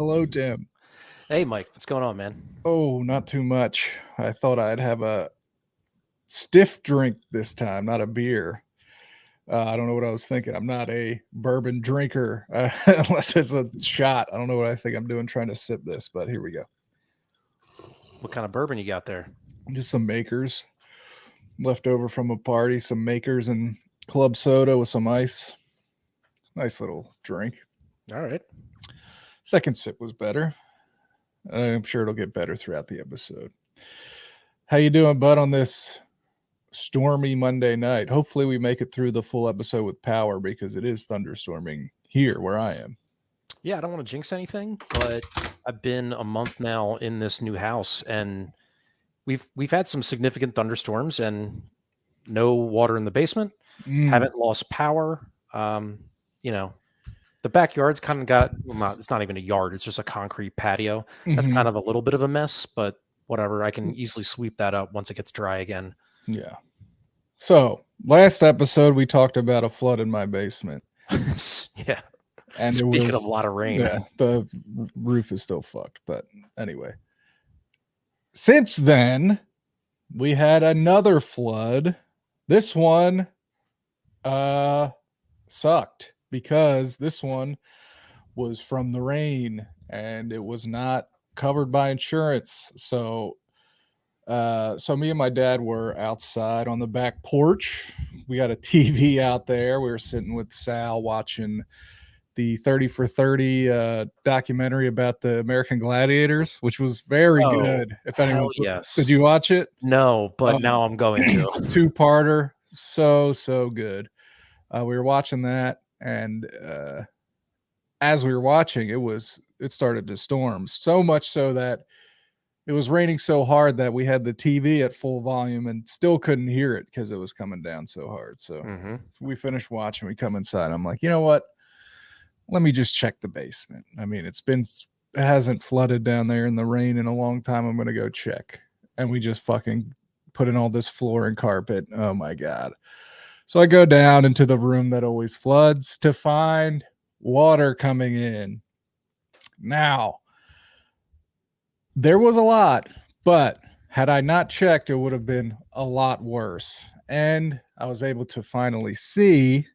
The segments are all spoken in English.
Hello, Tim. Hey, Mike, what's going on, man? Oh, not too much. I thought I'd have a stiff drink this time, not a beer. I don't know what I was thinking. I'm not a bourbon drinker unless it's a shot. I don't know what I think I'm doing trying to sip this, but here we go. What kind of bourbon you got there? Just some makers left over from a party, some makers and club soda with some ice. Nice little drink. All right. Second sip was better. I'm sure it'll get better throughout the episode. How you doing, bud, on this stormy Monday night? Hopefully we make it through the full episode with power because it is thunderstorming here where I am. Yeah, I don't want to jinx anything, but I've been a month now in this new house, and we've had some significant thunderstorms and no water in the basement. Haven't lost power. You know, the backyard's kind of got it's not even a yard; it's just a concrete patio. That's kind of a little bit of a mess, but whatever. I can easily sweep that up once it gets dry again. Yeah. So last episode we talked about a flood in my basement. Yeah. And speaking of a lot of rain, yeah, the roof is still fucked. But anyway, since then we had another flood. This one sucked because this one was from the rain and it was not covered by insurance. So me and my dad were outside on the back porch. We got a TV out there. We were sitting with Sal watching the 30 for 30 documentary about the American Gladiators, which was very good. If anyone, yes. Did you watch it? No, but now I'm going to. Two-parter. So good. We were watching that, and as we were watching, it started to storm. So much so that it was raining so hard that we had the TV at full volume and still couldn't hear it because it was coming down so hard. So we finished watching. We come inside. I'm like, you know what? Let me just check the basement. I mean, it hasn't flooded down there in the rain in a long time. I'm going to go check. And we just fucking put in all this floor and carpet. Oh my God. So I go down into the room that always floods to find water coming in. Now, there was a lot, but had I not checked, it would have been a lot worse. And I was able to finally see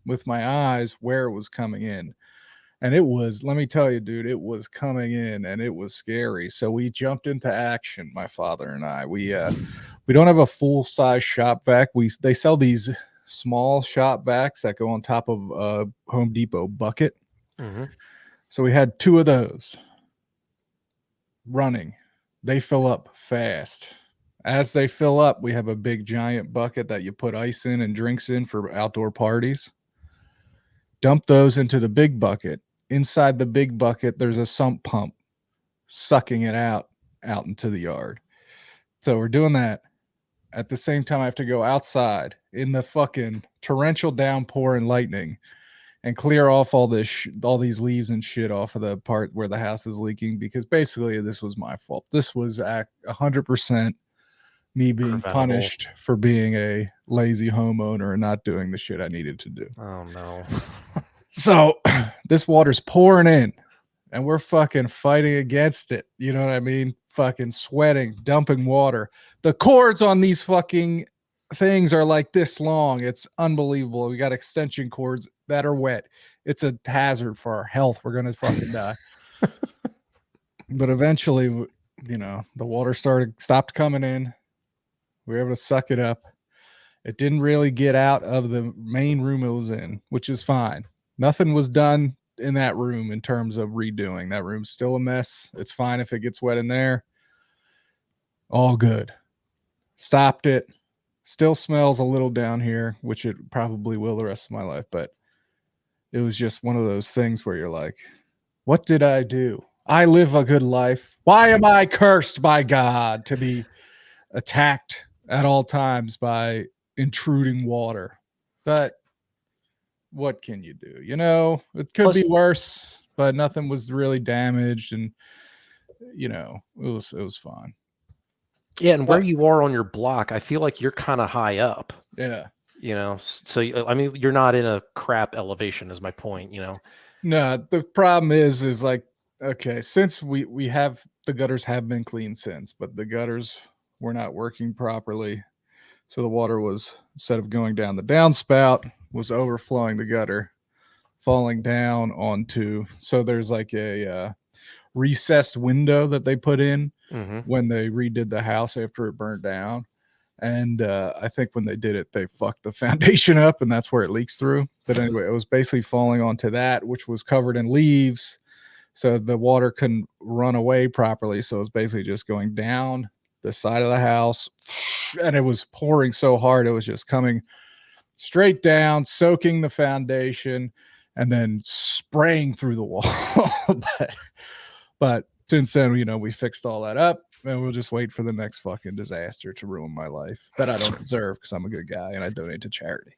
with my eyes where it was coming in. And it was, let me tell you, dude, it was coming in and it was scary. So we jumped into action, my father and I. We don't have a full-size shop vac. They sell these small shop vacs that go on top of a Home Depot bucket. So we had two of those running. They fill up fast. As they fill up, we have a big giant bucket that you put ice in and drinks in for outdoor parties. Dump those into the big bucket. Inside the big bucket, there's a sump pump sucking it out into the yard. So we're doing that. At the same time, I have to go outside in the fucking torrential downpour and lightning and clear off all these leaves and shit off of the part where the house is leaking, because basically this was my fault. This was 100% me being punished for being a lazy homeowner and not doing the shit I needed to do. Oh no. So this water's pouring in and we're fucking fighting against it. You know what I mean? Fucking sweating, dumping water. The cords on these fucking things are like this long. It's unbelievable. We got extension cords that are wet. It's a hazard for our health. We're going to fucking die. But eventually, you know, the water stopped coming in. We were able to suck it up. It didn't really get out of the main room it was in, which is fine. Nothing was done in that room in terms of redoing. That room's still a mess. It's fine if it gets wet in there. All good. Stopped it. Still smells a little down here, which it probably will the rest of my life. But it was just one of those things where you're like, what did I do? I live a good life. Why am I cursed by God to be attacked at all times by intruding water? But what can you do? You know, it could be worse, but nothing was really damaged, and you know, it was fine. Yeah, and where you are on your block, I feel like you're kind of high up. Yeah. You know, so I mean, you're not in a crap elevation is my point, you know. No, the problem is like Okay, since we have the gutters have been cleaned since, but the gutters were not working properly. So the water was, instead of going down the downspout, was overflowing the gutter, falling down onto. So there's like a recessed window that they put in when they redid the house after it burnt down. And I think when they did it, they fucked the foundation up, and that's where it leaks through. But anyway, it was basically falling onto that, which was covered in leaves. So the water couldn't run away properly. So it was basically just going down the side of the house, and it was pouring so hard, it was just coming straight down, soaking the foundation, and then spraying through the wall. but since then, we fixed all that up, and we'll just wait for the next fucking disaster to ruin my life that I don't deserve, because I'm a good guy and I donate to charity.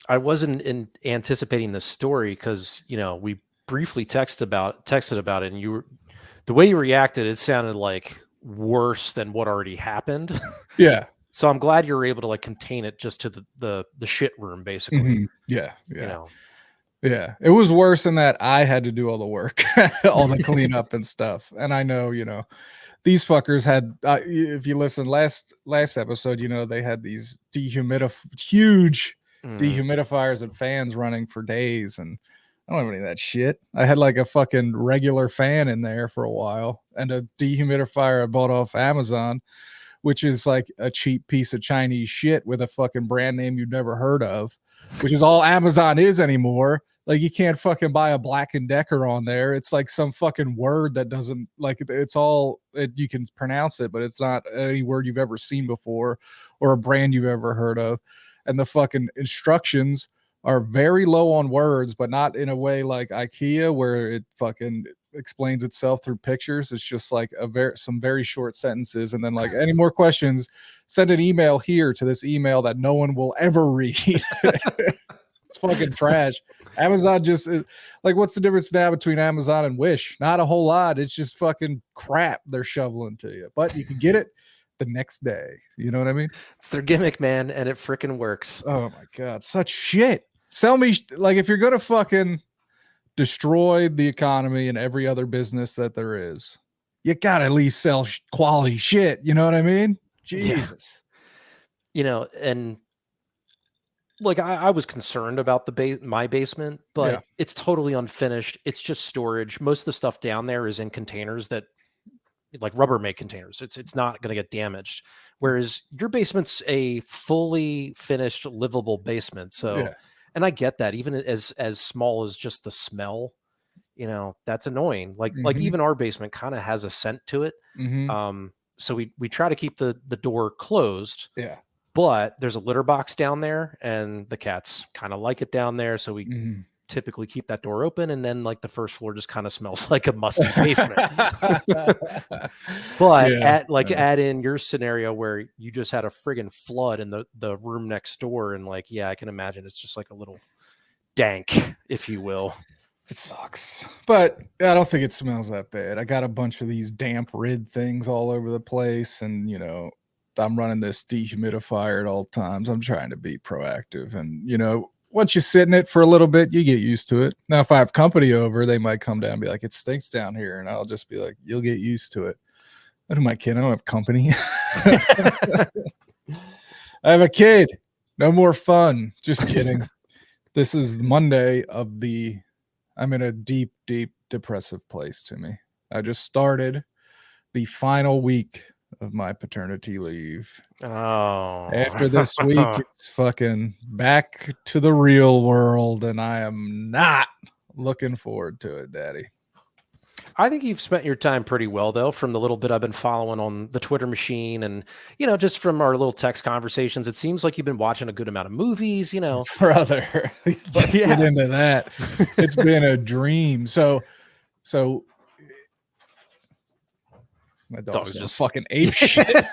I wasn't anticipating this story because we briefly texted about it, and the way you reacted, it sounded like worse than what already happened. Yeah. So I'm glad you're able to like contain it just to the shit room, basically. Mm-hmm. Yeah. Yeah, it was worse in that I had to do all the work, all the cleanup and stuff. And I know, these fuckers had, if you listen last episode, they had these huge dehumidifiers and fans running for days, and I don't have any of that shit. I had like a fucking regular fan in there for a while, and a dehumidifier I bought off Amazon, which is like a cheap piece of Chinese shit with a fucking brand name you've never heard of, which is all Amazon is anymore. Like, you can't fucking buy a Black & Decker on there. It's like some fucking word that doesn't, like, it's all, you can pronounce it, but it's not any word you've ever seen before or a brand you've ever heard of. And the fucking instructions are very low on words, but not in a way like IKEA where it fucking explains itself through pictures. It's just like some very short sentences, and then like, any more questions, send an email here to this email that no one will ever read. It's fucking trash. Amazon just like, what's the difference now between Amazon and Wish? Not a whole lot. It's just fucking crap they're shoveling to you, but you can get it the next day. You know what I mean? It's their gimmick, man, and it freaking works. Oh my god, such shit. Sell me, like, if you're gonna fucking destroy the economy and every other business that there is, you gotta at least sell quality shit. You know what I mean? Jesus. Yeah. And like, I was concerned about my basement, but it's totally unfinished. It's just storage. Most of the stuff down there is in containers that, like, Rubbermaid containers. It's not going to get damaged. Whereas your basement's a fully finished, livable basement. So, and I get that, even as small as just the smell, that's annoying. Like even our basement kind of has a scent to it. So we try to keep the door closed. Yeah. But there's a litter box down there, and the cats kind of like it down there. So we typically keep that door open, and then like the first floor just kind of smells like a musty basement. But add in your scenario where you just had a friggin' flood in the room next door, and like, I can imagine it's just like a little dank, if you will. It sucks, but I don't think it smells that bad. I got a bunch of these damp rid things all over the place, and I'm running this dehumidifier at all times. I'm trying to be proactive, and once you sit in it for a little bit, you get used to it. Now, if I have company over, they might come down and be like, "It stinks down here," and I'll just be like, "You'll get used to it." What am I kidding? I don't have company. I have a kid. No more fun. Just kidding. This is Monday of I'm in a deep, deep depressive place, Timmy. I just started the final week of my paternity leave. Oh, after this week, it's fucking back to the real world, and I am not looking forward to it, Daddy. I think you've spent your time pretty well, though, from the little bit I've been following on the Twitter machine, and just from our little text conversations. It seems like you've been watching a good amount of movies. Brother, let's get into that. It's been a dream. So my dog's just fucking ape shit.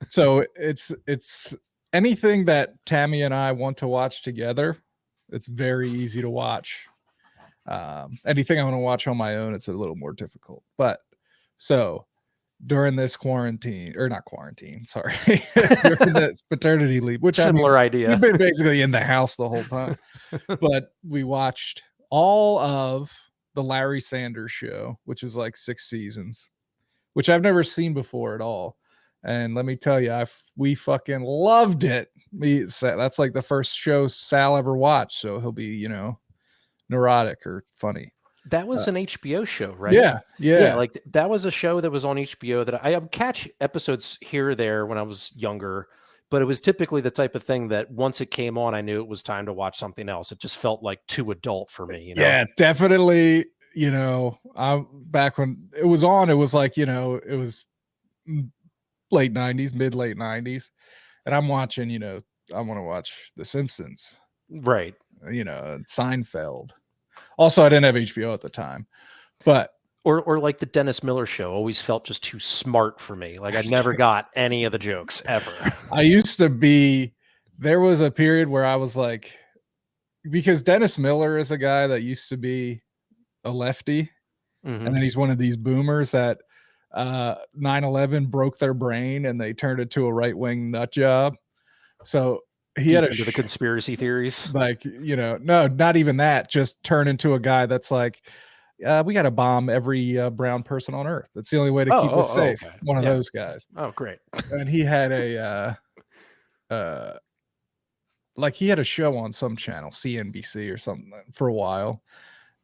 So it's anything that Tammy and I want to watch together. It's very easy to watch. Anything I want to watch on my own, it's a little more difficult. But so during this quarantine, or not quarantine, sorry, during this paternity leave, which similar idea. We've been basically in the house the whole time. But we watched all of the Larry Sanders Show, which is like 6 seasons, which I've never seen before at all. And let me tell you, we fucking loved it. That's like the first show Sal ever watched, so he'll be, neurotic or funny. That was an HBO show, right? Yeah. Like that was a show that was on HBO that I would catch episodes here or there when I was younger, but it was typically the type of thing that once it came on, I knew it was time to watch something else. It just felt like too adult for me. Yeah, definitely. Back when it was on, it was like, it was late 90s, mid late 90s. And I'm watching, I want to watch The Simpsons. Right. Seinfeld. Also, I didn't have HBO at the time, but or like the Dennis Miller Show always felt just too smart for me. Like I never got any of the jokes ever. There was a period where I was like, because Dennis Miller is a guy that used to be a lefty, and then he's one of these boomers that 9/11 broke their brain and they turned it to a right-wing nut job. So he had the conspiracy theories, like, no, not even that, just turn into a guy that's like, we got to bomb every brown person on earth. That's the only way to keep us safe. Okay. One of those guys. Oh, great. And he had he had a show on some channel, CNBC or something, for a while.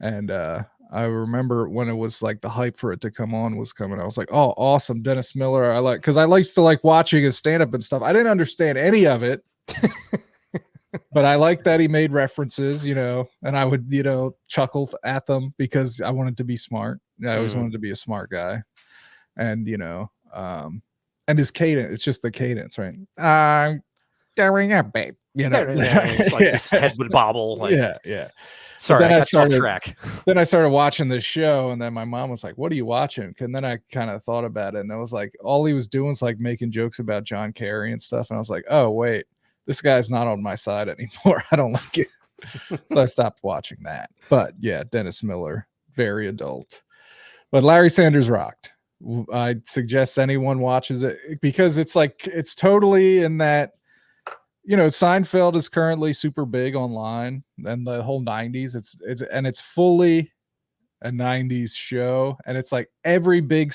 And I remember when it was like the hype for it to come on was coming, I was like, oh, awesome, Dennis Miller. Because I used to like watching his stand-up and stuff. I didn't understand any of it. But I liked that he made references, and I would, chuckle at them because I wanted to be smart. I always wanted to be a smart guy. And, and his cadence, it's just the cadence, right? I'm going up, babe. It's like his head would bobble. Like, yeah. Sorry, I got off track. Then I started watching this show, and then my mom was like, what are you watching? And then I kind of thought about it, and I was like, all he was doing was like making jokes about John Kerry and stuff. And I was like, oh, wait, this guy's not on my side anymore. I don't like it. So I stopped watching that. But yeah, Dennis Miller, very adult. But Larry Sanders rocked. I'd suggest anyone watches it because it's like, it's totally in that, Seinfeld is currently super big online, and the whole 90s. It's fully a 90s show, and it's like every big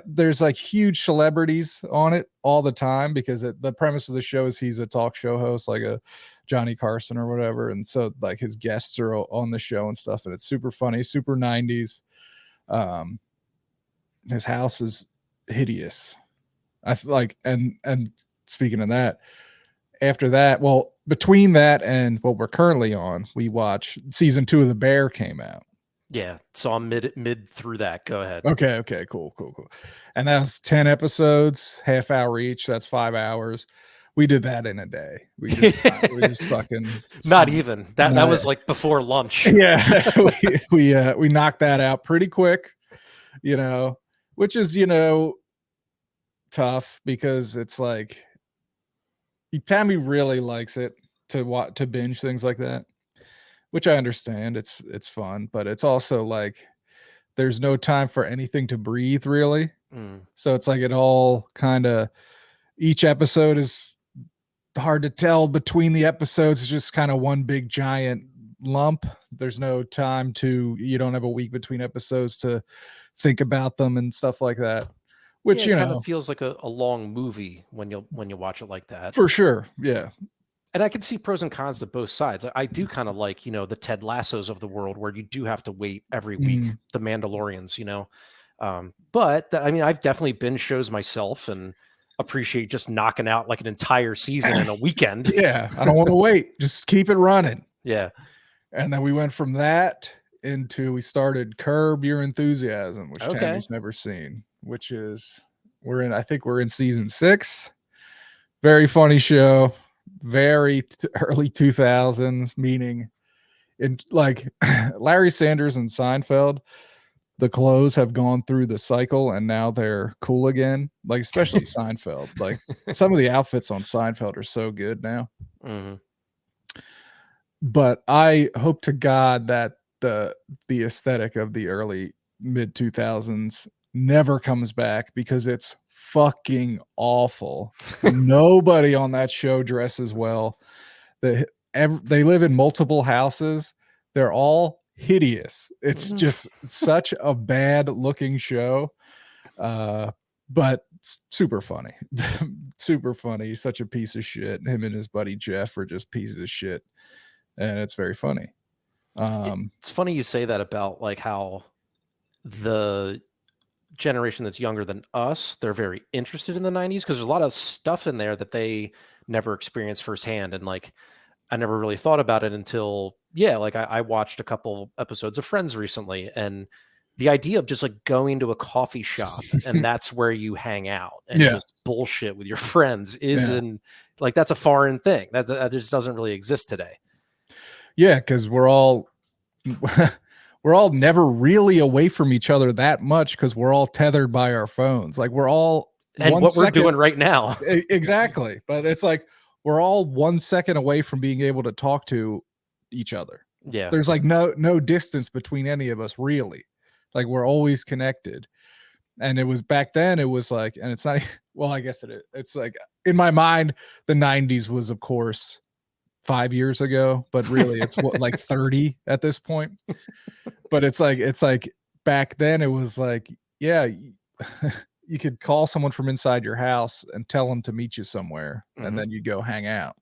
there's like huge celebrities on it all the time because the premise of the show is he's a talk show host, like a Johnny Carson or whatever, and so like his guests are on the show and stuff, and it's super funny, super 90s. His house is hideous. I like, and speaking of that, after that, well, between that and what we're currently on, we watch season 2 of The Bear came out. Yeah, so I'm mid through that. Go ahead. Okay, cool. And that was 10 episodes, half hour each. That's 5 hours. We did that in a day. We just fucking not even that. That was like before lunch. Yeah, we knocked that out pretty quick, which is tough because it's like, Tammy really likes it to binge things like that, which I understand. It's fun, but it's also like there's no time for anything to breathe really. So it's like it all kind of, each episode is hard to tell between the episodes. It's just kind of one big giant lump. There's no time you don't have a week between episodes to think about them and stuff like that. Which, it kind of feels like a long movie when you watch it like that. For sure. Yeah. And I can see pros and cons to both sides. I do kind of like, the Ted Lassos of the world where you do have to wait every week, the Mandalorians, but I've definitely binged shows myself and appreciate just knocking out like an entire season in a weekend. Yeah. I don't want to wait. Just keep it running. Yeah. And then we went from that we started Curb Your Enthusiasm, which Tammy's never seen, which is, I think we're in season 6. Very funny show, very early 2000s, meaning in like Larry Sanders and Seinfeld, the clothes have gone through the cycle and now they're cool again. Like, especially Seinfeld, like some of the outfits on Seinfeld are so good now. But I hope to God that the aesthetic of the early mid 2000s never comes back because it's fucking awful. Nobody on that show dresses well. They live in multiple houses. They're all hideous. It's just such a bad looking show. But super funny. Super funny. He's such a piece of shit. Him and his buddy Jeff are just pieces of shit. And it's very funny. It's funny you say that about like how the generation that's younger than us, they're very interested in the 90s because there's a lot of stuff in there that they never experienced firsthand. And like, I never really thought about it until, like I watched a couple episodes of Friends recently, and the idea of just like going to a coffee shop and that's where you hang out and just bullshit with your friends isn't like, that's a foreign thing. That just doesn't really exist today. Yeah, because we're all never really away from each other that much because we're all tethered by our phones. Like we're all we're doing right now. Exactly. But it's like we're all 1 second away from being able to talk to each other. Yeah. There's like no distance between any of us, really. Like we're always connected. And it was back then, it was like, and it's not, well, I guess it is. It's like in my mind, the 90s was, of course, 5 years ago, but really it's what, like 30 at this point. But it's like back then it was like, yeah, you could call someone from inside your house and tell them to meet you somewhere, and then you go hang out,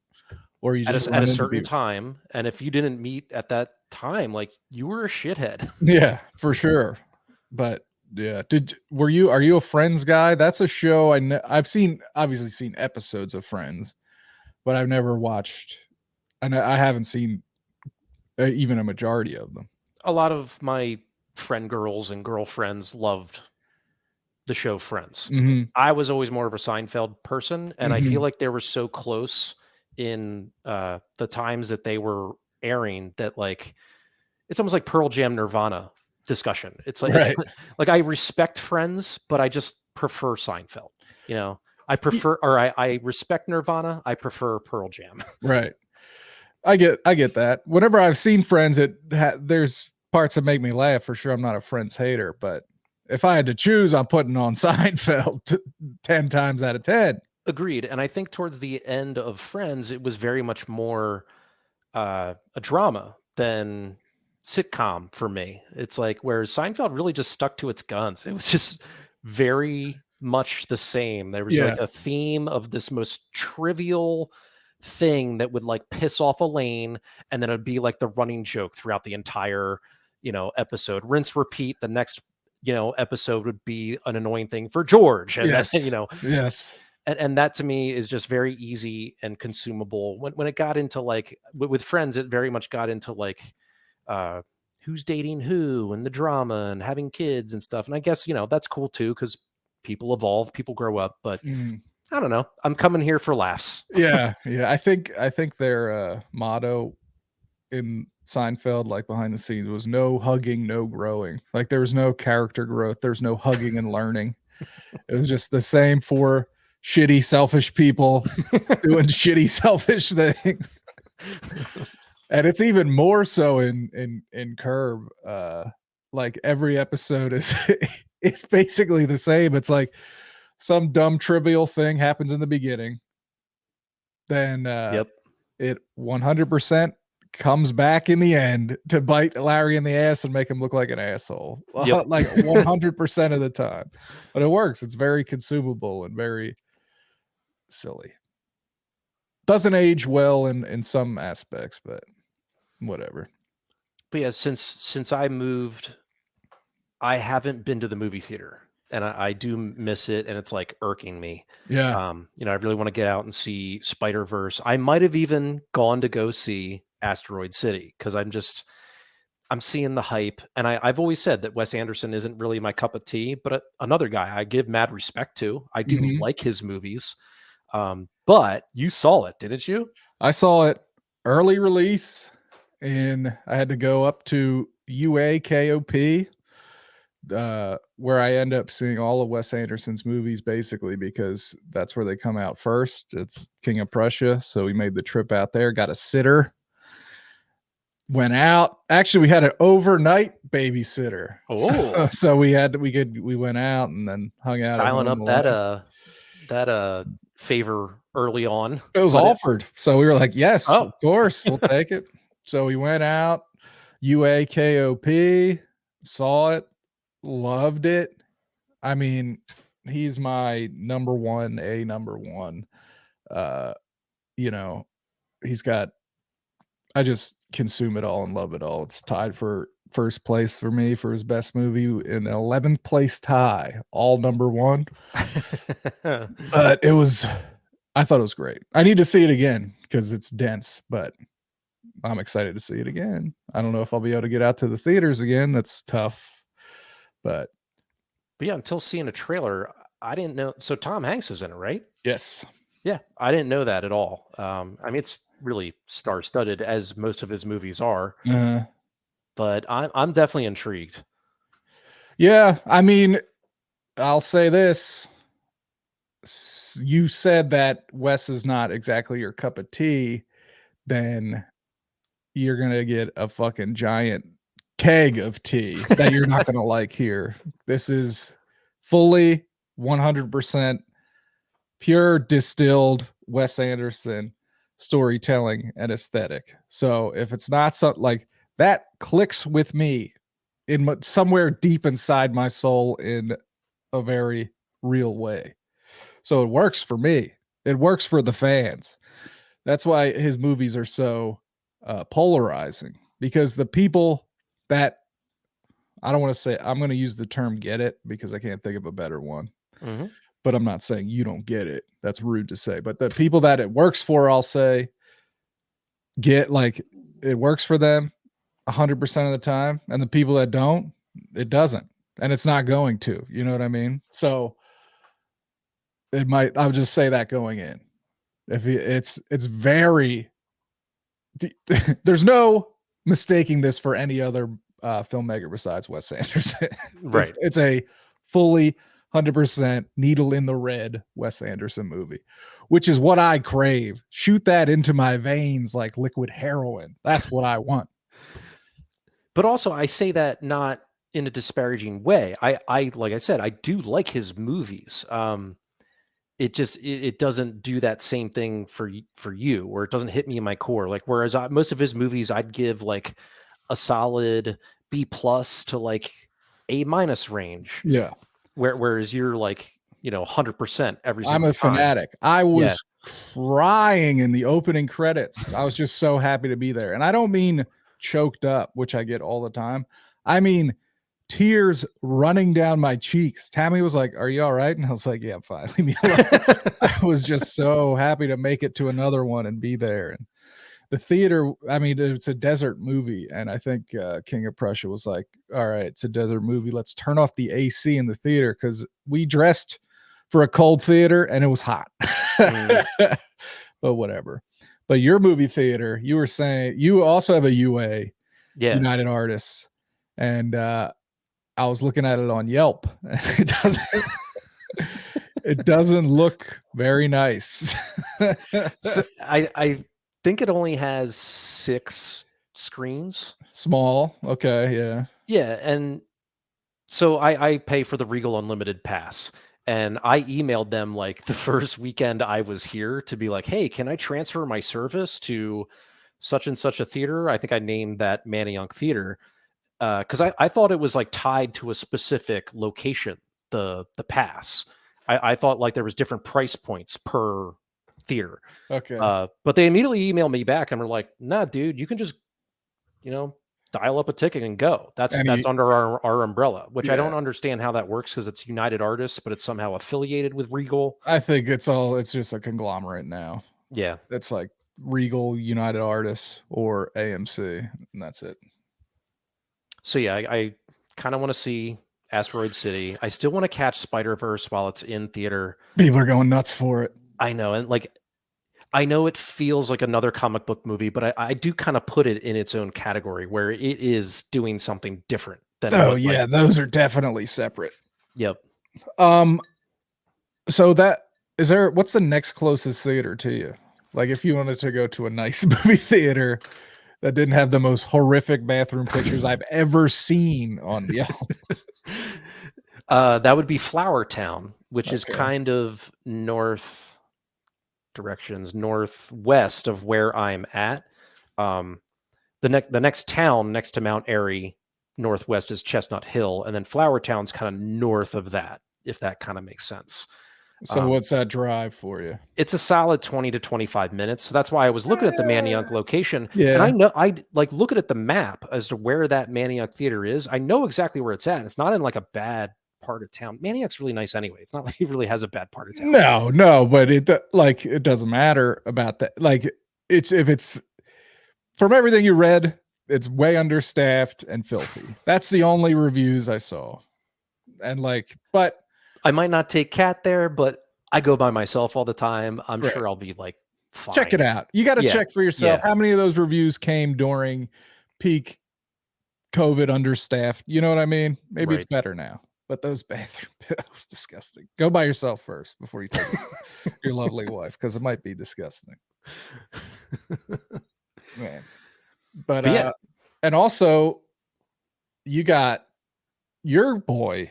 or you just at a certain time. And if you didn't meet at that time, like you were a shithead. Yeah, for sure. But yeah, are you a Friends guy? That's a show I've obviously seen episodes of Friends, but I've never watched. I haven't seen even a majority of them. A lot of my friend girls and girlfriends loved the show Friends. Mm-hmm. I was always more of a Seinfeld person, and I feel like they were so close in the times that they were airing that like it's almost like Pearl Jam Nirvana discussion. It's like it's like I respect Friends, but I just prefer Seinfeld. You know, I prefer or I respect Nirvana. I prefer Pearl Jam. Right. I get that. Whenever I've seen Friends, there's parts that make me laugh for sure. I'm not a Friends hater, but if I had to choose, I'm putting on Seinfeld 10 times out of 10. Agreed. And I think towards the end of Friends, it was very much more a drama than sitcom for me. It's like whereas Seinfeld really just stuck to its guns. It was just very much the same. There was like a theme of this most trivial thing that would like piss off Elaine, and then it'd be like the running joke throughout the entire, episode. Rinse, repeat. The next, episode would be an annoying thing for George. And then, yes. And that to me is just very easy and consumable. When it got into like with Friends, it very much got into like who's dating who and the drama and having kids and stuff. And I guess, that's cool too, because people evolve, people grow up, but I don't know. I'm coming here for laughs. Yeah. I think their motto in Seinfeld, like behind the scenes, was no hugging, no growing. Like there was no character growth. There's no hugging and learning. It was just the same for shitty, selfish people doing shitty, selfish things. And it's even more so in Curb. Like every episode is it's basically the same. It's like some dumb trivial thing happens in the beginning. Then it 100% comes back in the end to bite Larry in the ass and make him look like an asshole. Like 100% of the time. But it works. It's very consumable and very silly. Doesn't age well in some aspects, but whatever. But yeah, since I moved, I haven't been to the movie theater, and I do miss it, and it's like irking me. Yeah. I really want to get out and see Spider-Verse. I might have even gone to go see Asteroid City because I'm seeing the hype, and I've always said that Wes Anderson isn't really my cup of tea, but another guy I give mad respect to. I do like his movies. But you saw it, didn't you? I saw it early release, and I had to go up to UAKOP, where I end up seeing all of Wes Anderson's movies basically because that's where they come out first. It's King of Prussia, so we made the trip out there, got a sitter, went out. Actually, we had an overnight babysitter. Oh, so we went out and then hung out. Dialing up that favor early on. It was offered, so we were like, yes, of course, we'll take it. So we went out. UAKOP, saw it, loved it. I mean, he's my number one. You know, he's got, I just consume it all and love it all. It's tied for first place for me for his best movie, in an 11th place tie, all number one. But I thought it was great. I need to see it again because it's dense, but I'm excited to see it again. I don't know if I'll be able to get out to the theaters again. That's tough, but yeah, until seeing a trailer, I didn't know. So Tom Hanks is in it, right? yes. Yeah, I didn't know that at all. I mean, it's really star-studded, as most of his movies are, but I'm definitely intrigued. Yeah, I mean, I'll say this. You said that Wes is not exactly your cup of tea, then you're going to get a fucking giant keg of tea that you're not going to like here. This is fully 100% pure distilled Wes Anderson storytelling and aesthetic. So if it's not something like that, clicks with me in somewhere deep inside my soul in a very real way. So it works for me. It works for the fans. That's why his movies are so polarizing, because the people that, I don't want to say, I'm going to use the term get it because I can't think of a better one. Mm-hmm. But I'm not saying you don't get it. That's rude to say. But the people that it works for, I'll say, get, like, it works for them 100% of the time. And the people that don't, it doesn't. And it's not going to. You know what I mean? So it might, I'll just say that going in. If it's very, there's no mistaking this for any other filmmaker besides Wes Anderson. Right. It's a fully 100% needle in the red Wes Anderson movie, which is what I crave. Shoot that into my veins like liquid heroin. That's what I want. But also, I say that not in a disparaging way. I like I said, I do like his movies. It doesn't do that same thing for you, or it doesn't hit me in my core. Like, whereas most of his movies, I'd give like a solid B+ to like A- range. Yeah. Whereas you're like, 100% every single I'm a time. fanatic. I was crying in the opening credits. I was just so happy to be there. And I don't mean choked up, which I get all the time. I mean tears running down my cheeks. Tammy was like, "Are you all right?" And I was like, "Yeah, I'm fine. Leave me alone." I was just so happy to make it to another one and be there. And the theater, I mean, it's a desert movie. And I think King of Prussia was like, "All right, it's a desert movie. Let's turn off the AC in the theater," because we dressed for a cold theater and it was hot. But whatever. But your movie theater, you were saying you also have a UA, United Artists, and I was looking at it on Yelp. It doesn't look very nice. So I think it only has 6 screens. Small. Okay. Yeah. Yeah. And so I pay for the Regal Unlimited pass. And I emailed them like the first weekend I was here to be like, "Hey, can I transfer my service to such and such a theater?" I think I named that Manayunk Theater. Because I thought it was like tied to a specific location, the pass. I thought like there was different price points per theater. Okay. But they immediately emailed me back and were like, "Nah, dude, you can just, dial up a ticket and go. That's under our umbrella," which I don't understand how that works, because it's United Artists, but it's somehow affiliated with Regal. I think it's just a conglomerate now. Yeah. It's like Regal, United Artists, or AMC, and that's it. So yeah, I kind of want to see Asteroid City. I still want to catch Spider-Verse while it's in theater. People are going nuts for it. I know. And like, I know it feels like another comic book movie, but I do kind of put it in its own category where it is doing something different than. Those are definitely separate. Yep. So what's the next closest theater to you? Like, if you wanted to go to a nice movie theater that didn't have the most horrific bathroom pictures I've ever seen on Yelp. That would be Flower Town, which is kind of northwest of where I'm at. The the next town next to Mount Airy, northwest, is Chestnut Hill, and then Flower Town's kind of north of that, if that kind of makes sense. So what's that drive for you? It's a solid 20 to 25 minutes. So that's why I was looking at the Manayunk location. Yeah. And I know I like looking at the map as to where that Manayunk theater is. I know exactly where it's at. It's not in like a bad part of town. Manayunk's really nice anyway. It's not like it really has a bad part of town. No, but it doesn't matter about that. Like if it's from everything you read, it's way understaffed and filthy. That's the only reviews I saw. And but I might not take Kat there, but I go by myself all the time. I'm sure I'll be like, fine. Check it out. You got to check for yourself. How many of those reviews came during peak COVID understaffed? You know what I mean? Maybe it's better now. But those bathroom pillows, disgusting. Go by yourself first before you take your lovely wife, because it might be disgusting. Man. But yeah. And also, you got your boy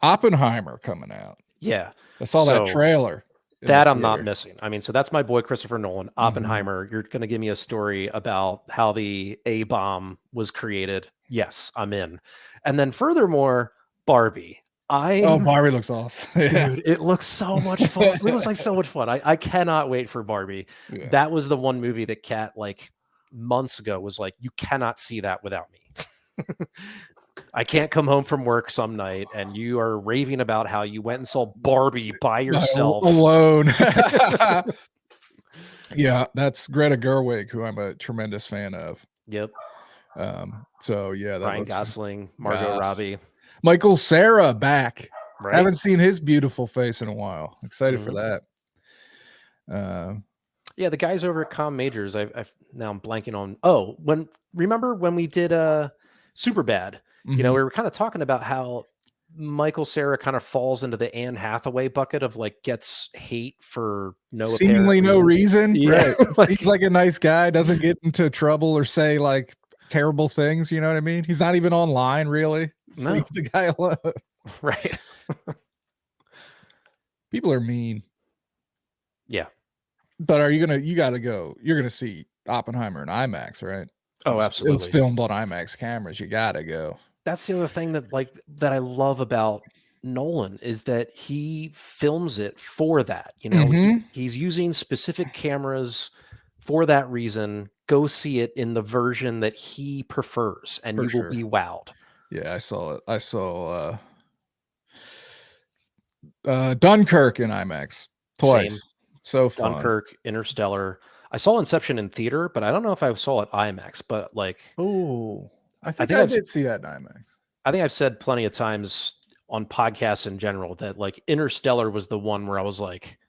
Oppenheimer coming out. Yeah. I saw that trailer. That I'm not missing. I mean, so that's my boy Christopher Nolan. Oppenheimer. Mm-hmm. You're going to give me a story about how the A-bomb was created. Yes, I'm in. And then furthermore, Barbie. Barbie looks awesome. Dude, it looks so much fun. It looks like so much fun. I cannot wait for Barbie. Yeah. That was the one movie that Kat, like months ago, was like, you cannot see that without me. I can't come home from work some night and you are raving about how you went and saw Barbie by yourself. Alone. Yeah, that's Greta Gerwig, who I'm a tremendous fan of. Yep. So yeah, Ryan Gosling, Margot Robbie. Michael Cera back. Right? Haven't seen his beautiful face in a while. Excited for that. Yeah, the guys over at Com Majors, now I'm blanking on. Remember when we did Superbad? You know, we were kind of talking about how Michael Cera kind of falls into the Anne Hathaway bucket of like gets hate for seemingly no reason. Yeah. Right. Seems like a nice guy, doesn't get into trouble or say like terrible things. You know what I mean? He's not even online, really. No. Leave the guy alone. Right. People are mean. Yeah. But you gotta go. You're gonna see Oppenheimer in IMAX, right? Oh, absolutely. It's filmed on IMAX cameras. You gotta go. That's the other thing that I love about Nolan is that he films it for that. You know, he's using specific cameras for that reason. Go see it in the version that he prefers, and you will be wowed. Yeah, I saw it. I saw Dunkirk in IMAX twice. Same. So fun. Dunkirk, Interstellar. I saw Inception in theater, but I don't know if I saw it IMAX. But like, I think I did see that in IMAX. I think I've said plenty of times on podcasts in general that like Interstellar was the one where I was like,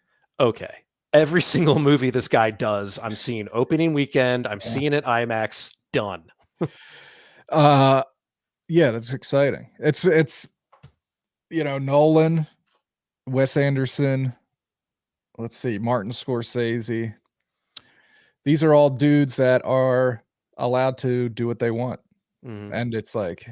okay, every single movie this guy does, I'm seeing opening weekend. I'm seeing it IMAX. Done. Yeah, that's exciting. It's Nolan, Wes Anderson. Let's see, Martin Scorsese. These are all dudes that are allowed to do what they want. And it's like,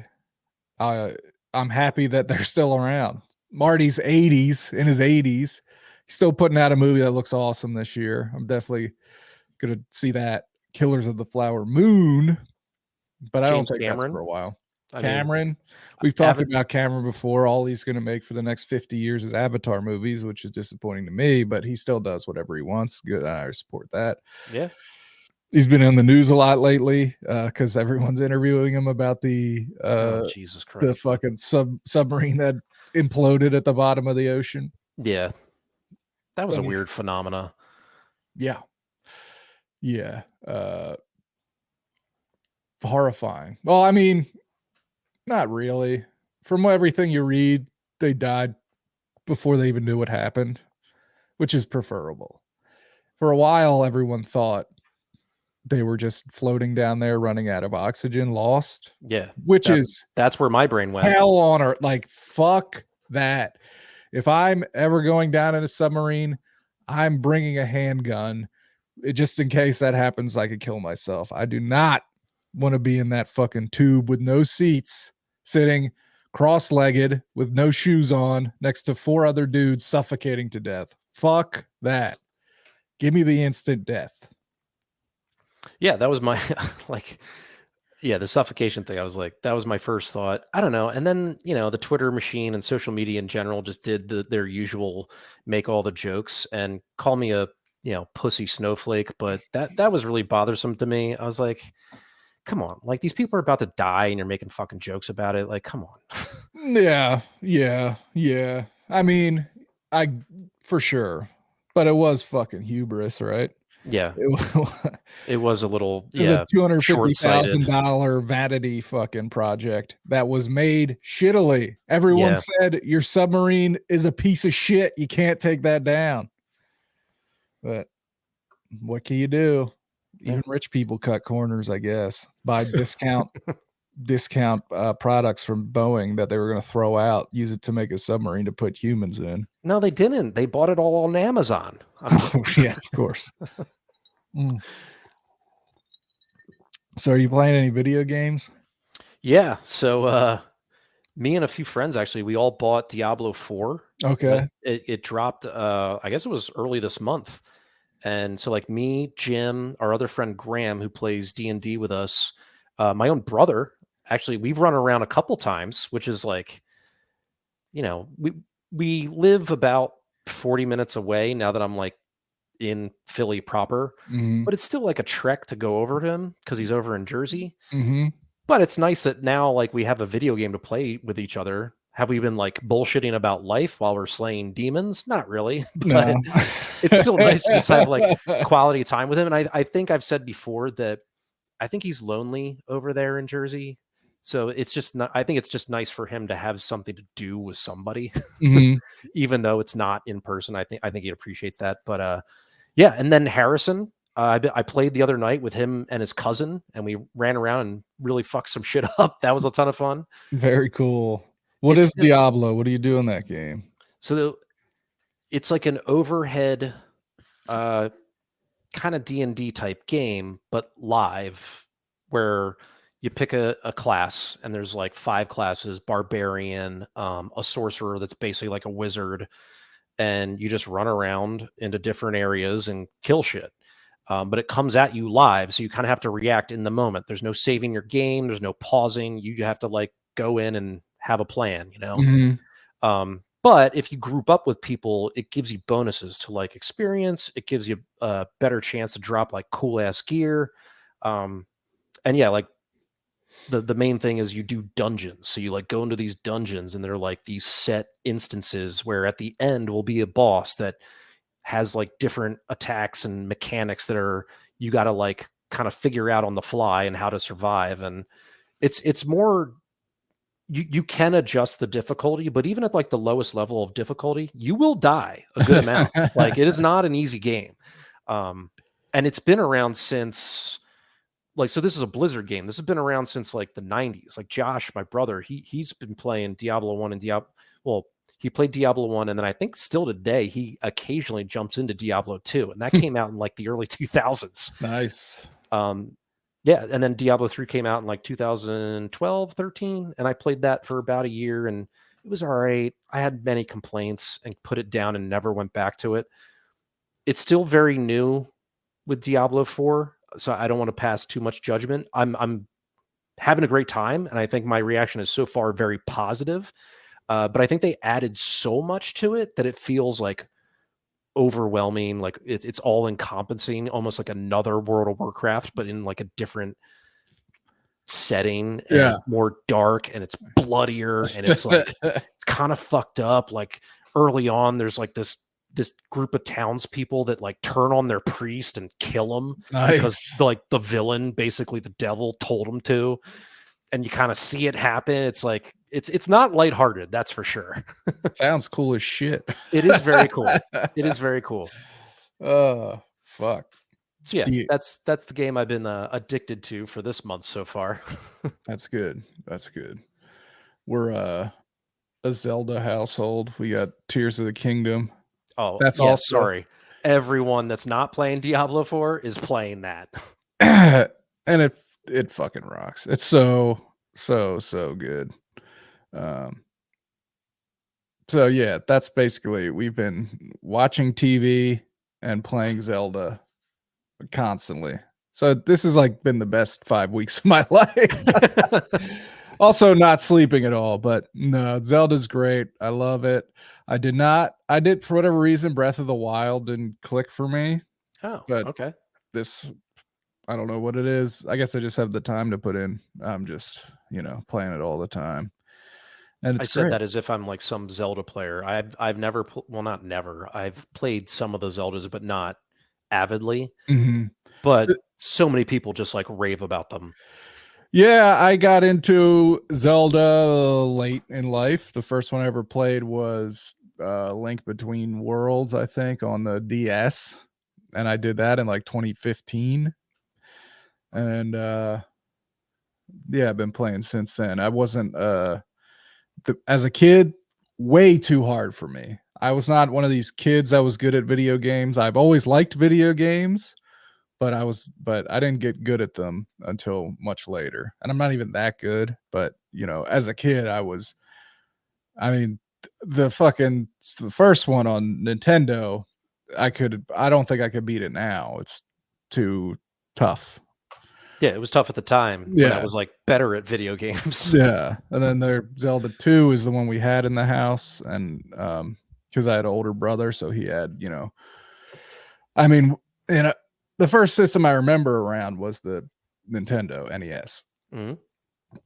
I'm happy that they're still around. Marty's in his 80s. He's still putting out a movie that looks awesome this year. I'm definitely going to see that. Killers of the Flower Moon. But I don't think that's for a while. Cameron. We've talked about Cameron before. All he's going to make for the next 50 years is Avatar movies, which is disappointing to me, but he still does whatever he wants. Good. I support that. Yeah. He's been in the news a lot lately because everyone's interviewing him about the Jesus Christ, the fucking submarine that imploded at the bottom of the ocean. Yeah. That was a weird phenomena. Yeah. Yeah. Horrifying. Well, I mean, not really. From everything you read, they died before they even knew what happened, which is preferable. For a while, everyone thought they were just floating down there, running out of oxygen, lost. Yeah. That's where my brain went. Hell on earth. Like, fuck that. If I'm ever going down in a submarine, I'm bringing a handgun just in case that happens. I could kill myself. I do not want to be in that fucking tube with no seats, sitting cross-legged with no shoes on next to 4 other dudes suffocating to death. Fuck that. Give me the instant death. Yeah, that was my like yeah, the suffocation thing. I was like, that was my first thought. I don't know. And then, the Twitter machine and social media in general just did their usual make all the jokes and call me a, pussy snowflake. But that was really bothersome to me. I was like, come on, like these people are about to die and you're making fucking jokes about it. Like, come on. Yeah, yeah, yeah. I mean, I for sure, but it was fucking hubris, right? Yeah, It wa it was a little, it was a yeah, short sighted. $250,000 vanity fucking project that was made shittily. Everyone Yeah. said, "Your submarine is a piece of shit, you can't take that down." But what can you do? Yeah. Even rich people cut corners, I guess, buy discount products from Boeing that they were gonna throw out, use it to make a submarine to put humans in. No, they didn't. They bought it all on Amazon. I'm Oh, kidding. yeah, of course. Mm. So are you playing any video games? Yeah. So, me and a few friends actually, we all bought Diablo 4 when Okay. it dropped. I guess it was early this month, and so like me, Jim, our other friend Graham, who plays D&D with us, my own brother. Actually, we've run around a couple times, which is like, we live about 40 minutes away now that I'm like in Philly proper, Mhm. but it's still like a trek to go over to him because he's over in Jersey. Mhm. But it's nice that now, like, we have a video game to play with each other. Have we been like bullshitting about life while we're slaying demons? Not really, but No. it's still nice to just have like quality time with him. And I think I've said before that I think he's lonely over there in Jersey. So it's just not, I think it's just nice for him to have something to do with somebody, Mhm. even though it's not in person. I think he appreciates that. But yeah, and then Harrison, I played the other night with him and his cousin, and we ran around and really fucked some shit up. That was a ton of fun. Very cool. What It's is Diablo? What do you do in that game? so it's like an overhead uh, kind of D&D type game, but live, where you pick a class, and there's like 5 classes: barbarian, a sorcerer that's basically like a wizard, and you just run around into different areas and kill shit. But it comes at you live, so you kind of have to react in the moment. There's no saving your game. There's no pausing. You have to like go in and have a plan. Mhm. But if you group up with people, it gives you bonuses to like experience. It gives you a better chance to drop like cool ass gear. Um, and yeah, like the main thing is you do dungeons. So you like go into these dungeons, and they're like these set instances where at the end will be a boss that has like different attacks and mechanics that are you got to like kind of figure out on the fly and how to survive. And it's more, you can adjust the difficulty, but even at like the lowest level of difficulty, you will die a good amount. Like, it is not an easy game. um and it's been around since, like, so this is a Blizzard game. This has been around since like the 90s. Like Josh, my brother, he's been playing Diablo 1 and Diablo, well, he played Diablo 1, and then I think still today he occasionally jumps into Diablo 2, and that came out in like the early 2000s. Nice. um yeah, and then Diablo 3 came out in like 2012, 13, and I played that for about a year, and it was all right. I had many complaints and put it down and never went back to it. It's still very new with Diablo 4, so I don't want to pass too much judgment. I'm having a great time, and I think my reaction is so far very positive. But I think they added so much to it that it feels like overwhelming, like it's all encompassing, almost like another World of Warcraft, but in like a different setting, and Yeah. it's more dark and it's bloodier, and it's like it's kind of fucked up. Like, early on, there's like this group of townspeople that like turn on their priest and kill him because Nice. like the villain, basically the devil, told them to. And you kind of see it happen. It's like it's not lighthearted, that's for sure. Sounds cool as shit. It is very cool. It is very cool. Fuck. So yeah, Do you that's the game I've been addicted to for this month so far. That's good. That's good. We're, a Zelda household. We got Tears of the Kingdom. Oh That's yeah, also sorry. Everyone that's not playing Diablo 4 is playing that. and it fucking rocks. It's so good. Um, so yeah, that's basically we've been watching TV and playing Zelda constantly. So this has like been the best 5 weeks of my life. Also not sleeping at all, but no, Zelda's great. I love it. I did for whatever reason, Breath of the Wild didn't click for me, Oh, but okay. this, I don't know what it is. I guess I just have the time to put in. I'm just, playing it all the time. And I it's said great. that as if I'm like some Zelda player. I've never well, not never. I've played some of the Zeldas, but not avidly. Mhm. But so many people just like rave about them. Yeah, I got into Zelda late in life. The first one I ever played was Link Between Worlds, I think, on the DS. And I did that in like 2015. And yeah, I've been playing since then. I wasn't as a kid, way too hard for me. I was not one of these kids that was good at video games. I've always liked video games, but I didn't get good at them until much later. And I'm not even that good, but as a kid I mean the first one on Nintendo, I don't think I could beat it now. It's too tough. Yeah, it was tough at the time when I Yeah. was like better at video games. Yeah. And then their Zelda 2 is the one we had in the house, and because I had an older brother, so he had, I mean, the first system I remember around was the Nintendo NES. Mhm.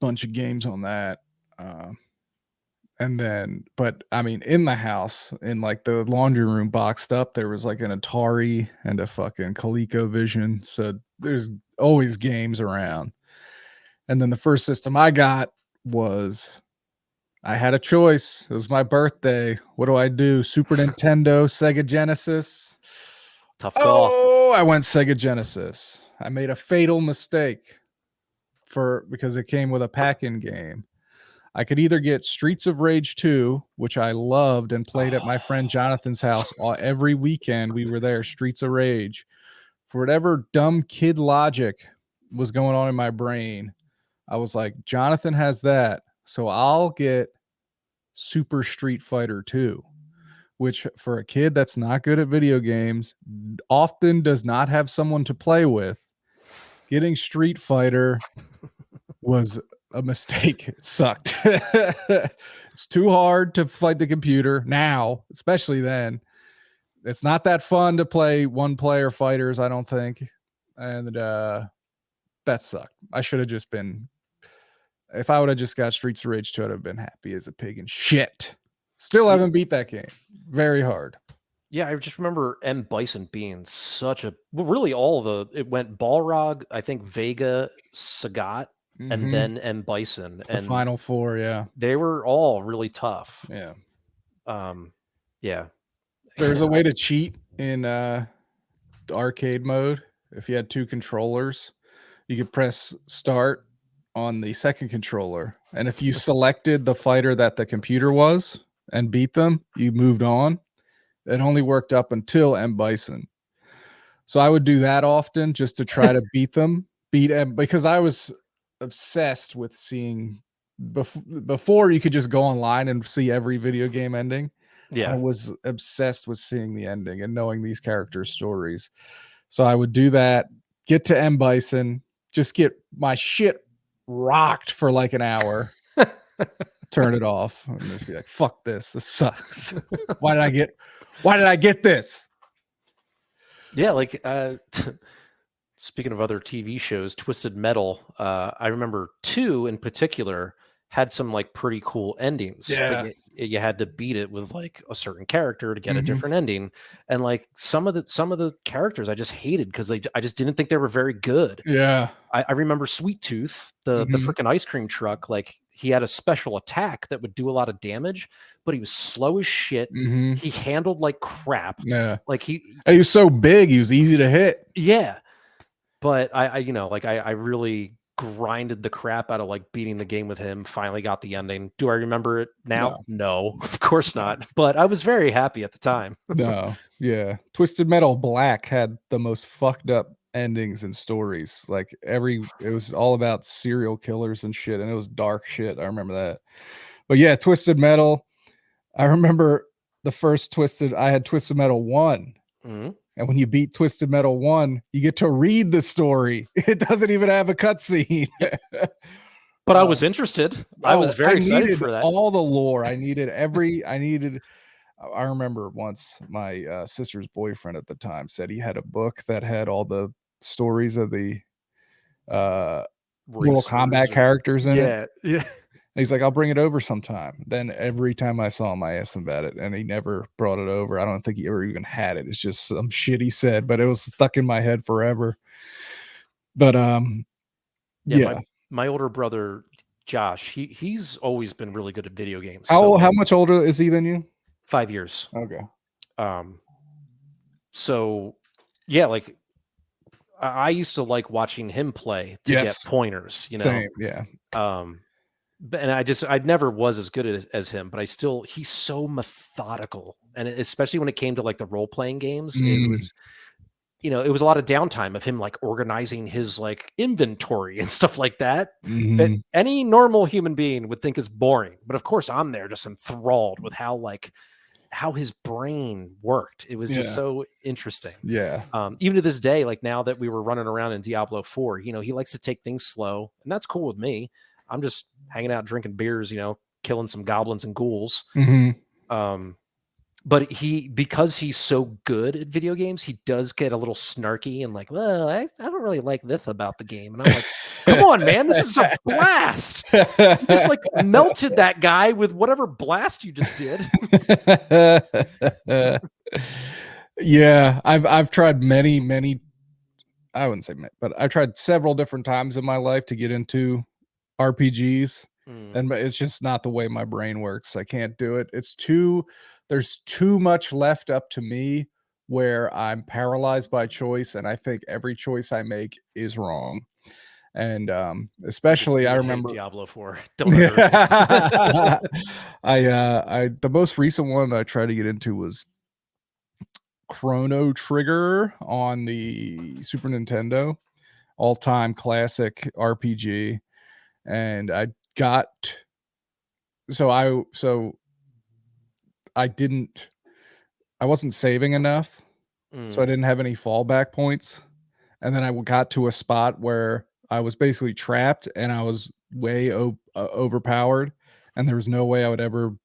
Bunch of games on that. And then, but I mean, in the house, in like the laundry room boxed up, there was like an Atari and a fucking ColecoVision. So there's always games around. And then the first system I got was, I had a choice. It was my birthday. What do I do? Super Nintendo, Sega Genesis. Tough call. Oh, I went Sega Genesis. I made a fatal mistake because it came with a pack-in game. I could either get Streets of Rage 2, which I loved and played at my friend Jonathan's house every weekend. We were there, Streets of Rage. For whatever dumb kid logic was going on in my brain, I was like, Jonathan has that, so I'll get Super Street Fighter 2, which for a kid that's not good at video games, often does not have someone to play with. Getting Street Fighter was a mistake. It sucked. It's too hard to fight the computer now, especially then. It's not that fun to play one player fighters, I don't think. And that sucked. I should have just been, if I would have just got Streets of Rage 2, I'd have been happy as a pig and shit. Still haven't beat that game. Very hard. Yeah, I just remember M. Bison being such a really it went Balrog, I think Vega, Sagat, and then M. Bison. The final four, yeah. They were all really tough. Yeah. Yeah. There's a way to cheat in arcade mode. If you had two controllers, you could press start on the second controller. And if you selected the fighter that the computer was and beat them, you moved on. It only worked up until M. Bison. So I would do that often just to try to beat M, because I was obsessed with seeing before you could just go online and see every video game ending. Yeah. I was obsessed with seeing the ending and knowing these characters' stories. So I would do that, get to M. Bison, just get my shit rocked for like an hour, turn it off, and just be like, fuck this. This sucks. Why did I get this? Yeah, like speaking of other TV shows, Twisted Metal, I remember 2 in particular had some like pretty cool endings. Yeah. But you had to beat it with like a certain character to get a different ending. And like some of the characters I just hated because I just didn't think they were very good. Yeah. I remember Sweet Tooth, the freaking ice cream truck, like he had a special attack that would do a lot of damage, but he was slow as shit. He handled like crap. Yeah. Like he was so big, he was easy to hit. Yeah. But I really grinded the crap out of like beating the game with him, finally got the ending. Do I remember it now? No, of course not. But I was very happy at the time. No. Yeah. Twisted Metal Black had the most fucked up endings and stories. Like it was all about serial killers and shit, and it was dark shit. I remember that. But yeah, Twisted Metal. I remember the first I had Twisted Metal 1. And when you beat Twisted Metal 1, you get to read the story. It doesn't even have a cutscene. Yep. But I was interested. I was very excited for that. All the lore. I remember once my sister's boyfriend at the time said he had a book that had all the stories of the Mortal Kombat characters in it. Yeah. And he's like, I'll bring it over sometime. Then every time I saw him, I asked him about it, and he never brought it over. I don't think he ever even had it. It's just some shit he said, but it was stuck in my head forever. But yeah. My older brother Josh, he's always been really good at video games. How much older is he than you? 5 years. Okay. So yeah, like I used to like watching him play to get pointers, you know. Same, yeah. And I never was as good as him, but he's so methodical, and especially when it came to like the role playing games, it was, you know, it was a lot of downtime of him like organizing his like inventory and stuff like that, that any normal human being would think is boring. But of course, I'm there just enthralled with how his brain worked. It was just so interesting. Yeah. Even to this day, like now that we were running around in Diablo 4, you know, he likes to take things slow, and that's cool with me. I'm just hanging out, drinking beers, you know, killing some goblins and ghouls. But because he's so good at video games, he does get a little snarky and like, well, I don't really like this about the game. And I'm like, come on, man, this is a blast. You just like melted that guy with whatever blast you just did. Yeah, I've tried many, I wouldn't say many, but I've tried several different times in my life to get into RPGs, and it's just not the way my brain works. I can't do it. There's too much left up to me where I'm paralyzed by choice, and I think every choice I make is wrong. And especially I remember Diablo 4. Don't ever. The most recent one I tried to get into was Chrono Trigger on the Super Nintendo, all-time classic RPG. And I wasn't saving enough, so I didn't have any fallback points. And then I got to a spot where I was basically trapped, and I was way overpowered, and there was no way I would ever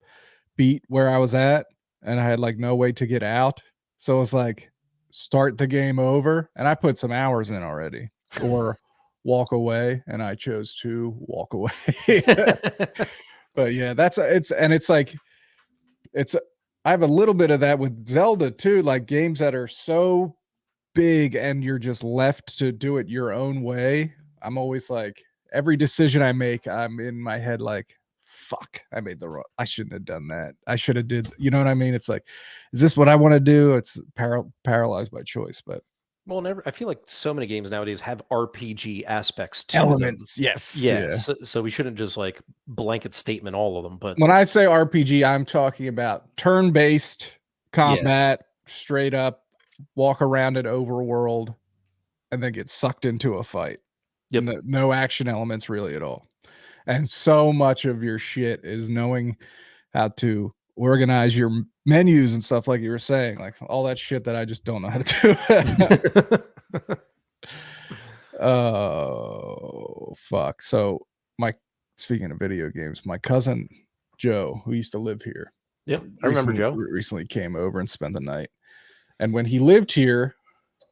beat where I was at, and I had like no way to get out. So it was like, start the game over, and I put some hours in already, or walk away, and I chose to walk away. But yeah, I have a little bit of that with Zelda too, like games that are so big and you're just left to do it your own way. I'm always like, every decision I make, I'm in my head like, fuck, I shouldn't have done that. I should have did, you know what I mean? It's like, is this what I want to do? It's paralyzed by choice. But well, I feel like so many games nowadays have RPG aspects to elements. them. Yes. Yeah. So we shouldn't just like blanket statement all of them. But when I say RPG, I'm talking about turn-based combat, straight up, walk around an overworld, and then get sucked into a fight. Yep. No action elements really at all. And so much of your shit is knowing how to organize your menus and stuff, like you were saying, like all that shit that I just don't know how to do. Oh, fuck. So speaking of video games, my cousin Joe, who used to live here. Yep, I remember Joe. Recently came over and spent the night. And when he lived here,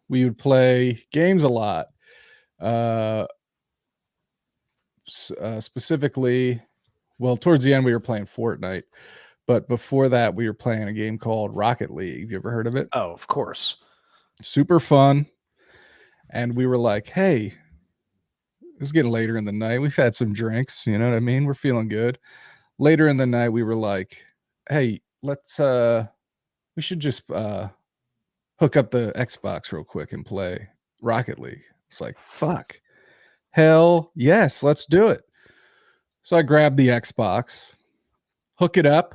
we would play games a lot. Specifically, well, towards the end we were playing Fortnite, but before that we were playing a game called Rocket League. Have you ever heard of it? Oh, of course. Super fun. And we were like, hey, it was getting later in the night. We've had some drinks, you know what I mean? We're feeling good. Later in the night, we were like, hey, we should just hook up the Xbox real quick and play Rocket League. It's like, fuck. Hell yes, let's do it. So I grabbed the Xbox, hook it up,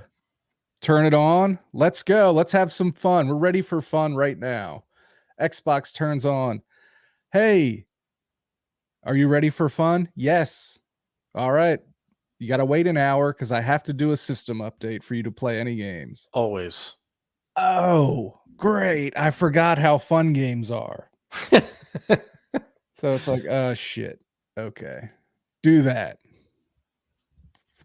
turn it on. Let's go. Let's have some fun. We're ready for fun right now. Xbox turns on. Hey, are you ready for fun? Yes. All right. You got to wait an hour because I have to do a system update for you to play any games. Always. Oh, great. I forgot how fun games are. So it's like, oh shit. Okay. Do that.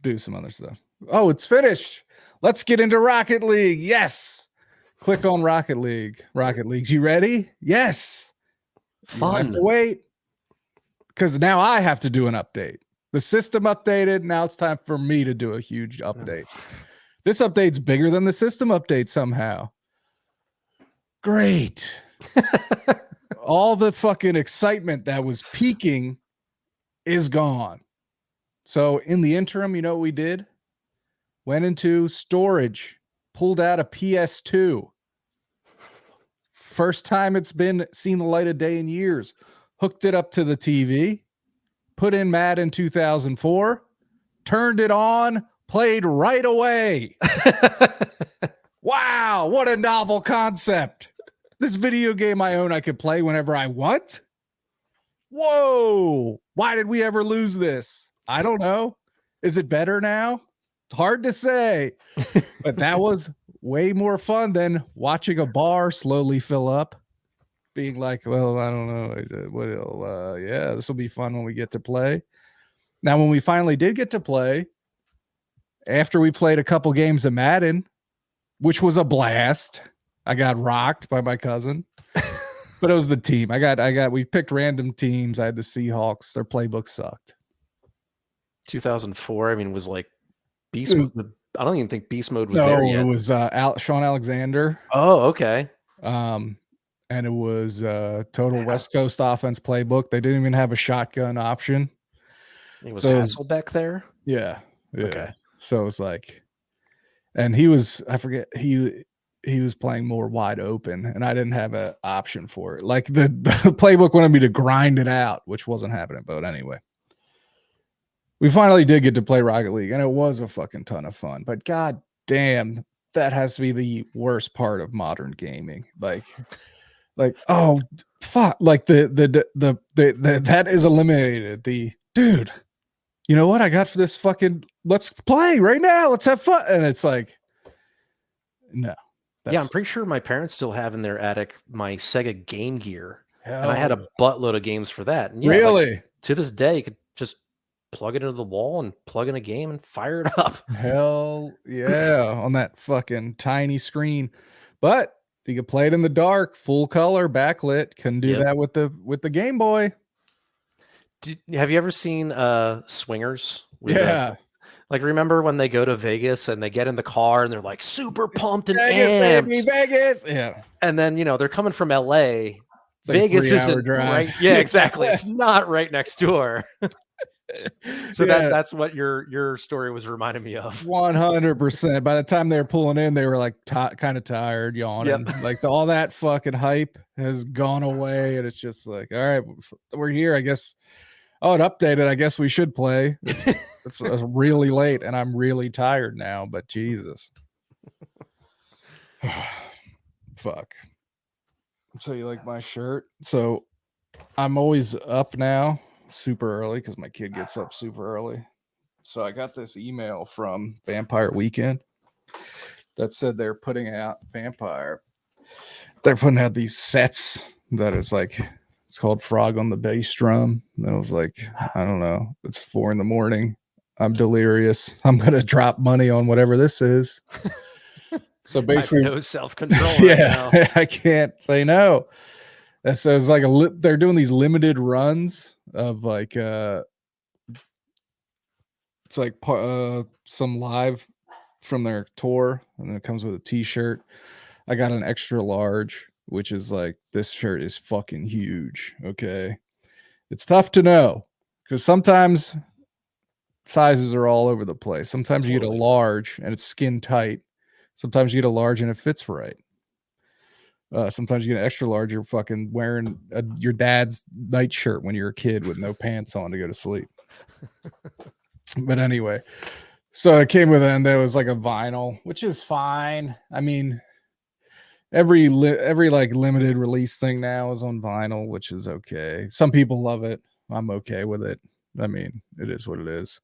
Do some other stuff. Oh, it's finished. Let's get into Rocket League. Yes. Click on Rocket League. Rocket Leagues. You ready? Yes. You don't have Fun. to wait. Because now I have to do an update. The system updated. Now it's time for me to do a huge update. This update's bigger than the system update somehow. Great. All the fucking excitement that was peaking is gone. So in the interim, you know what we did? Went into storage, pulled out a PS2. First time it's been seen the light of day in years. Hooked it up to the TV, put in Madden 2004, turned it on, played right away. Wow, what a novel concept. This video game I own, I could play whenever I want. Whoa, why did we ever lose this? I don't know. Is it better now? It's hard to say, but that was way more fun than watching a bar slowly fill up. Being like, well, I don't know. Yeah, this will be fun when we get to play. Now, when we finally did get to play, after we played a couple games of Madden, which was a blast, I got rocked by my cousin. But it was the team. We picked random teams. I had the Seahawks. Their playbook sucked. 2004, I mean, was like Beast Mode. I don't even think Beast Mode was there yet. It was Sean Alexander. Oh, okay. And it was total West Coast offense playbook. They didn't even have a shotgun option. It was Hasselbeck there? Yeah. Okay. So it was like, and he was, I forget, he was playing more wide open, and I didn't have an option for it. Like the playbook wanted me to grind it out, which wasn't happening. But anyway, we finally did get to play Rocket League, and it was a fucking ton of fun. But god damn, that has to be the worst part of modern gaming. Like oh fuck, like the that is eliminated. The dude, you know what I got for this fucking? Let's play right now. Let's have fun. And it's like, no. Yeah, I'm pretty sure my parents still have in their attic my Sega Game Gear, Hell and I had a buttload of games for that. And yeah, really? like, to this day, you could just plug it into the wall and plug in a game and fire it up. Hell yeah, on that fucking tiny screen. But you could play it in the dark, full color, backlit. Couldn't do that with the Game Boy. Have you ever seen Swingers? Yeah. Like, remember when they go to Vegas and they get in the car and they're like super pumped and Vegas, amped. baby, Vegas. Yeah. And then, they're coming from LA. It's Vegas isn't right. Yeah, exactly. It's not right next door. So that's what your story was reminding me of. 100%. By the time they were pulling in, they were like kind of tired, yawning. Yep. Like all that fucking hype has gone away, and it's just like, all right, we're here. I guess. Oh, it updated. I guess we should play. It's really late, and I'm really tired now. But Jesus, fuck. So you like my shirt? So I'm always up now, super early, because my kid gets up super early. So I got this email from Vampire Weekend that said they're putting out Vampire. They're putting out these sets that is like, it's called Frog on the Bass Drum. And I was like, I don't know. It's 4 a.m. I'm delirious. I'm going to drop money on whatever this is. So basically, no self-control right now. I can't say no. And so it's like they're doing these limited runs of like, it's like some live from their tour, and then it comes with a t-shirt. I got an extra large, which is like, this shirt is fucking huge. Okay. It's tough to know because sometimes sizes are all over the place. Sometimes you get a large and it's skin tight. Sometimes you get a large and it fits right. Sometimes you get an extra large, you're fucking wearing your dad's nightshirt when you're a kid with no pants on to go to sleep. But anyway, so it came with it, and there was like a vinyl, which is fine. I mean, every like limited release thing now is on vinyl, which is okay. Some people love it. I'm okay with it. I mean, it is what it is.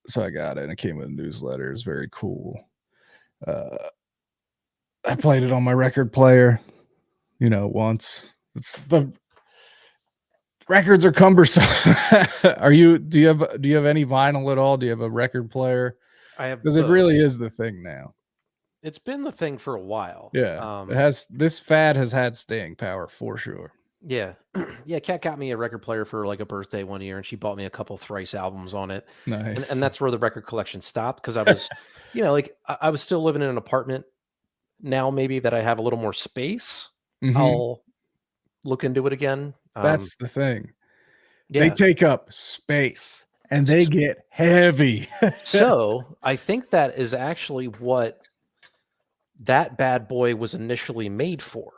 So I got it, and it came with a newsletter. It's very cool. I played it on my record player, once. It's the records are cumbersome. Do you have any vinyl at all? Do you have a record player? I have Because it both. really is the thing now. It's been the thing for a while. Yeah. This fad has had staying power for sure. Yeah. Yeah, Kat got me a record player for like a birthday one year, and she bought me a couple Thrice albums on it. Nice. And that's where the record collection stopped, because I was, like I was still living in an apartment. Now maybe that I have a little more space, I'll look into it again. That's the thing. They Yeah. take up space and they get heavy. So I think that is actually what that bad boy was initially made for.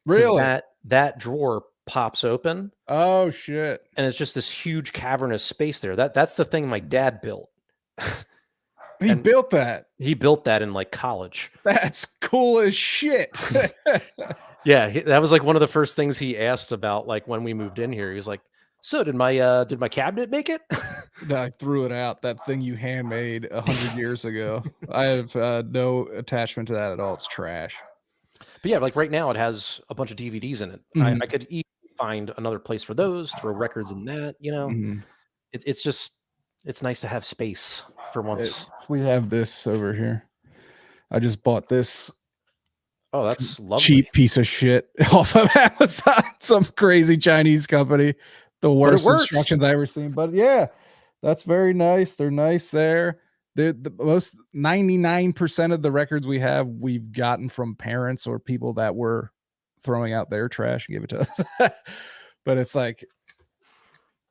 'Cause Really? that drawer pops open, Oh shit. and it's just this huge cavernous space there. That's the thing my dad built. He And built that. he built that in like college. That's cool as shit. Yeah, that was like one of the first things he asked about, like when we moved in here. He was like, "So did my cabinet make it?" I threw it out. That thing you handmade 100 years ago. I have no attachment to that at all. It's trash. But yeah, like right now it has a bunch of DVDs in it. I could easily find another place for those, throw records in that, It's just, it's nice to have space for once. We have this over here. I just bought this Oh, that's lovely. cheap piece of shit off of Amazon. Some crazy Chinese company. The worst instructions I ever seen. But yeah, that's very nice. They're nice there. The most 99% of the records we have, we've gotten from parents or people that were throwing out their trash and give it to us. But it's like,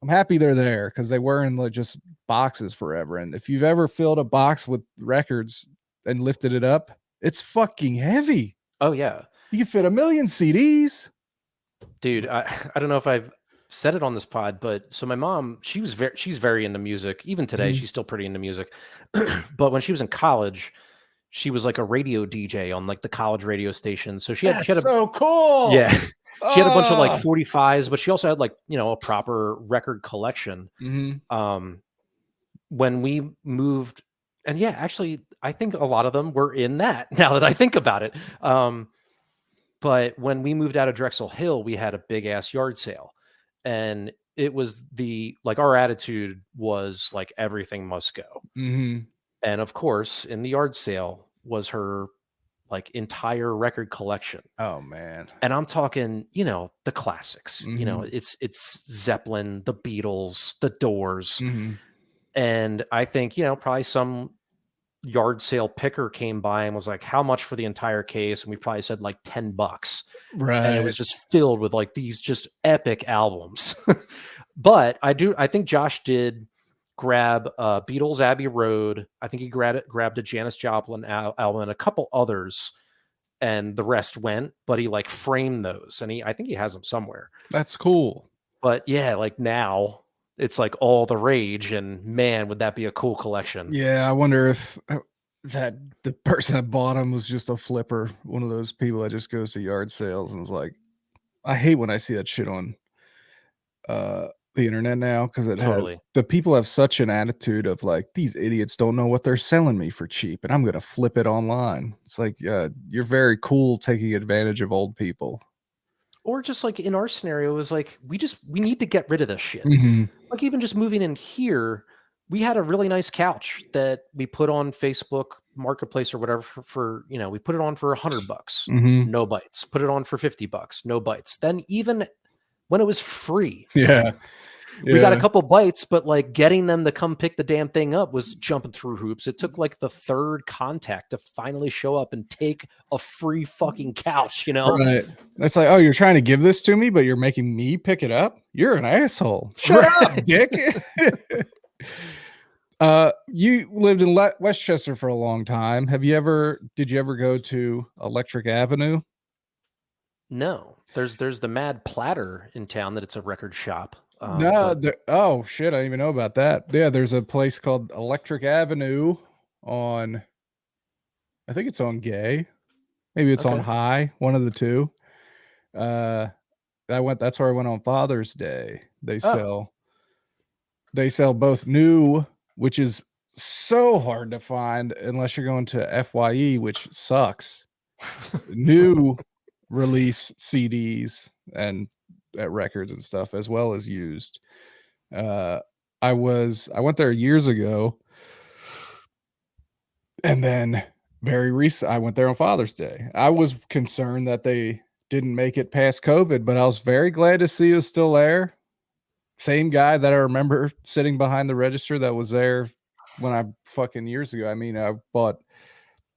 I'm happy they're there, because they were in like just boxes forever. And if you've ever filled a box with records and lifted it up, it's fucking heavy. Oh yeah, you can fit 1 million CDs. Dude, I don't know if I've said it on this pod, but so my mom, she's very into music. Even today, she's still pretty into music. But when she was in college, she was like a radio DJ on like the college radio station. So she had so cool. Yeah. She had a bunch of like 45s, but she also had like, a proper record collection. When we moved, and yeah, actually, I think a lot of them were in that, now that I think about it. But when we moved out of Drexel Hill, we had a big ass yard sale. And it was our attitude was like, everything must go. And of course, in the yard sale was her like entire record collection. Oh man. And I'm talking, the classics. It's Zeppelin, the Beatles, the Doors. And I think, probably some yard sale picker came by and was like, how much for the entire case? And we probably said like $10. Right. And it was just filled with like these just epic albums. But I think Josh did grab Beatles Abbey Road. I think he grabbed a Janis Joplin album and a couple others, and the rest went, but he like framed those, and I think he has them somewhere. That's cool. But yeah, like now it's like all the rage, and man, would that be a cool collection. Yeah, I wonder if that the person that bought him was just a flipper, one of those people that just goes to yard sales and is like, I hate when I see that shit on the internet now, because the people have such an attitude of like, these idiots don't know what they're selling me for cheap, and I'm gonna flip it online. It's like, you're very cool taking advantage of old people. Or just like in our scenario, it was like, we need to get rid of this shit. Like even just moving in here, we had a really nice couch that we put on Facebook Marketplace or whatever for we put it on for $100, no bites. Put it on for $50, no bites. Then even when it was free, we got a couple bites, but like getting them to come pick the damn thing up was jumping through hoops. It took like the third contact to finally show up and take a free fucking couch, Right. It's like, oh, you're trying to give this to me, but you're making me pick it up? You're an asshole. Shut up, dick. You lived in Westchester for a long time. Did you ever go to Electric Avenue? No. There's the Mad Platter in town that it's a record shop. Oh shit, I didn't even know about that. Yeah, there's a place called Electric Avenue on, I think it's on Gay. Maybe it's on High, one of the two. That's where I went on Father's Day. They sell both new, which is so hard to find unless you're going to FYE, which sucks. new release CDs and records and stuff, as well as used. I went there years ago, and then very recent I went there on Father's Day. I was concerned that they didn't make it past COVID, but I was very glad to see it was still there. Same guy that I remember sitting behind the register that was there when I fucking years ago. I mean, I bought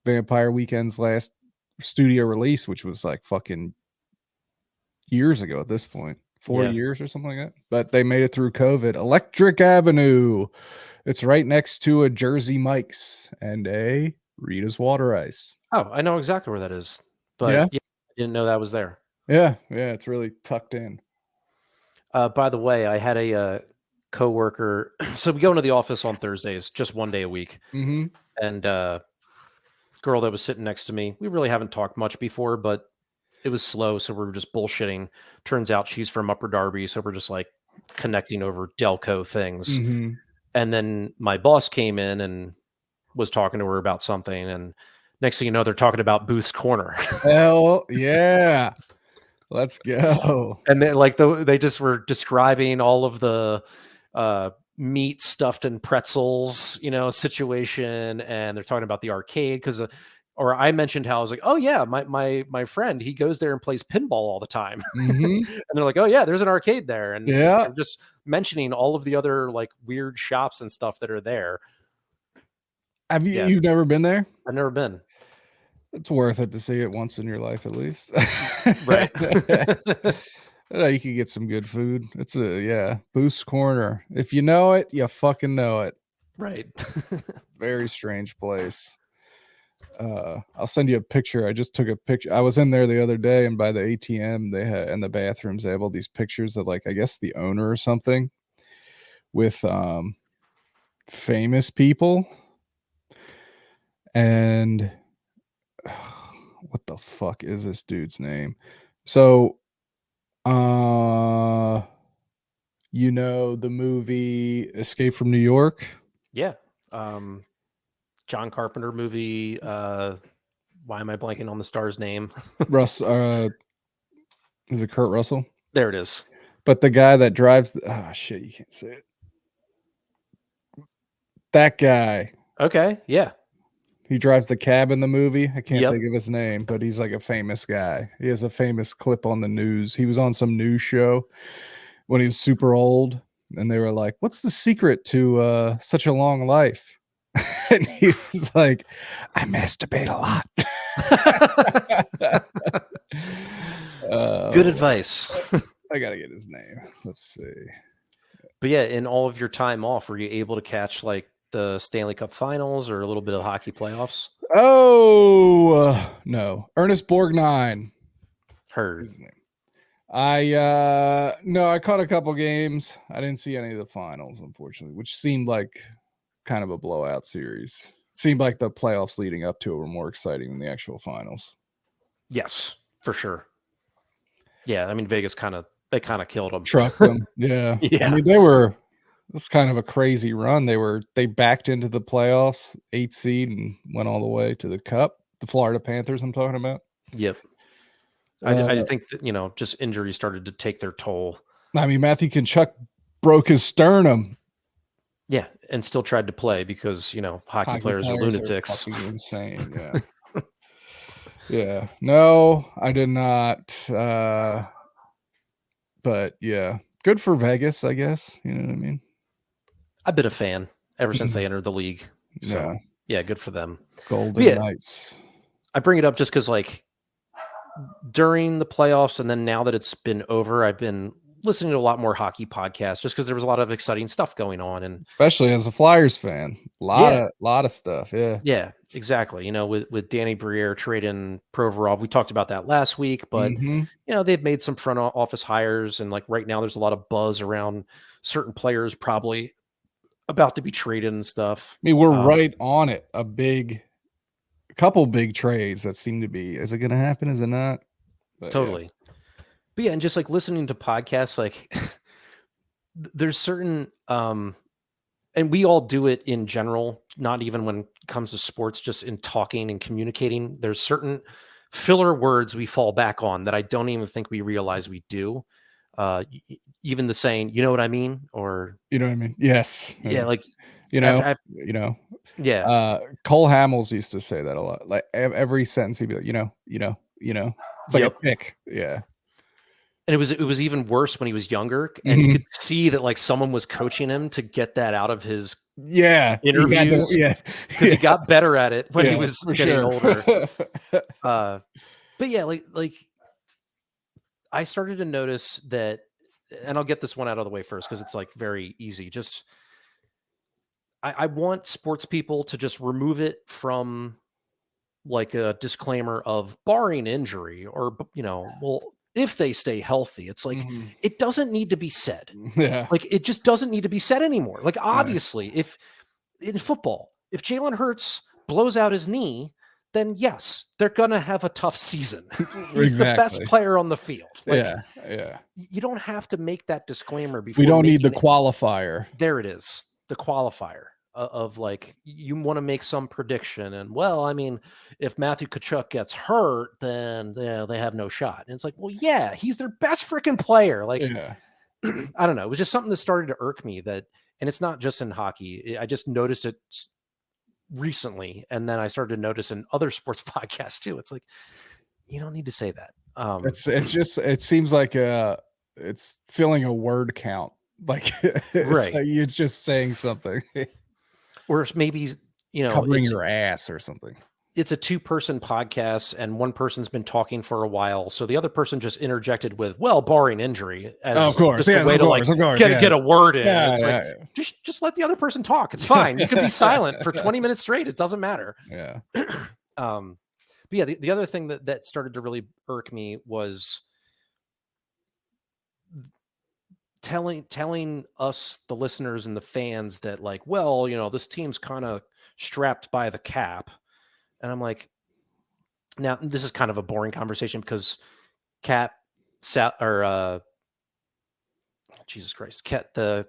Vampire Weekend's last studio release, which was like fucking years ago at this point, 4 years or something like that. But they made it through COVID. Electric Avenue. It's right next to a Jersey Mike's and a Rita's Water Ice. Oh, I know exactly where that is. But Yeah. I didn't know that was there. Yeah. It's really tucked in. By the way, I had a coworker. So we go into the office on Thursdays, just one day a week. Mm-hmm. And girl that was sitting next to me, we really haven't talked much before, but it was slow. So we were just bullshitting. Turns out she's from Upper Darby. So we're just like connecting over Delco things. Mm-hmm. And then my boss came in and was talking to her about something. And next thing you know, they're talking about Booth's Corner. Hell yeah. Let's go. And then like they just were describing all of the meat stuffed in pretzels, situation. And they're talking about the arcade because or I mentioned how I was like, oh yeah, my friend, he goes there and plays pinball all the time. Mm-hmm. And they're like, oh yeah, there's an arcade there. And yeah, they're just mentioning all of the other like weird shops and stuff that are there. Have you? Yeah. You've never been there? I've never been. It's worth it to see it once in your life, at least. Right. You can get some good food. It's Booth's Corner. If you know it, you fucking know it. Right. Very strange place. I'll send you a picture. I just took a picture. I was in there the other day, and by the ATM, they had in the bathrooms, they have all these pictures of like, I guess the owner or something with famous people. And what the fuck is this dude's name? So, the movie Escape from New York? Yeah. John Carpenter movie. Why am I blanking on the star's name? Russ. Is it Kurt Russell? There it is. But the guy that drives. Shit! You can't say it. That guy. Okay. Yeah. He drives the cab in the movie. I can't think of his name, but he's like a famous guy. He has a famous clip on the news. He was on some news show when he was super old, and they were like, "What's the secret to such a long life?" And he was like, "I masturbate a lot." Good advice. I gotta get his name. Let's see. But yeah, in all of your time off, were you able to catch like the Stanley Cup Finals or a little bit of hockey playoffs? Oh no, Ernest Borgnine. Heard. His name. I caught a couple games. I didn't see any of the finals, unfortunately, which seemed like kind of a blowout series. It seemed like the playoffs leading up to it were more exciting than the actual finals. Yes, for sure. Yeah, I mean Vegas kind of killed them. Trucked them. Yeah. Yeah. I mean it's kind of a crazy run. They backed into the playoffs, 8th seed, and went all the way to the Cup. The Florida Panthers I'm talking about. Yep. I think that, just injuries started to take their toll. I mean, Matthew Tkachuk broke his sternum. Yeah, and still tried to play because, hockey players are lunatics. Are fucking insane, yeah. Yeah. No, I did not. But yeah, good for Vegas, I guess. You know what I mean? I've been a fan ever since they entered the league. So, yeah, good for them. Golden Knights. I bring it up just because, like, during the playoffs and then now that it's been over, I've been listening to a lot more hockey podcasts just because there was a lot of exciting stuff going on. And especially as a Flyers fan, a lot of stuff. Yeah. Yeah, exactly. With Danny Briere trading Provorov, we talked about that last week, but they've made some front office hires. And like right now there's a lot of buzz around certain players probably about to be traded and stuff. I mean, we're right on it. A couple big trades that seem to be, is it going to happen? Is it not? But totally. Yeah. But yeah, and just like listening to podcasts, like there's certain, and we all do it in general, not even when it comes to sports, just in talking and communicating. There's certain filler words we fall back on that I don't even think we realize we do. Even the saying, you know what I mean? Or, You know what I mean? Yes. yeah, like, You know, you know, yeah. Cole Hamels used to say that a lot. Like every sentence he'd be like, it's like a Yep. tick. Yeah. And it was even worse when he was younger, and you could see that like someone was coaching him to get that out of his interviews, because he got better at it when he was getting older. But yeah, like I started to notice that, and I'll get this one out of the way first because it's like very easy. Just I want sports people to just remove it from like a disclaimer of barring injury, or, well, if they stay healthy. It's like, it doesn't need to be said. Yeah. Like, it just doesn't need to be said anymore. Like, obviously, if in football, if Jalen Hurts blows out his knee, then yes, they're gonna have a tough season. He's the best player on the field. Like, you don't have to make that disclaimer before. We don't need the qualifier. There it is, the qualifier of like, you want to make some prediction, and, well, I mean, if Matthew Tkachuk gets hurt, then they have no shot. And it's like, well, yeah, he's their best freaking player. Like, I don't know. It was just something that started to irk me, and it's not just in hockey. I just noticed it recently, and then I started to notice in other sports podcasts too. It's like, you don't need to say that. It's just, it seems like it's filling a word count. Like, it's just saying something. Or maybe, covering your ass or something. It's a 2-person podcast, and one person's been talking for a while, so the other person just interjected with, well, barring injury, as of course, a way to get a word in. It's like, just let the other person talk. It's fine. You can be silent for 20 minutes straight. It doesn't matter. Yeah. But yeah, the other thing that started to really irk me was telling us, the listeners and the fans, that like, well, this team's kind of strapped by the cap. And I'm like, now this is kind of a boring conversation, because Jesus Christ, the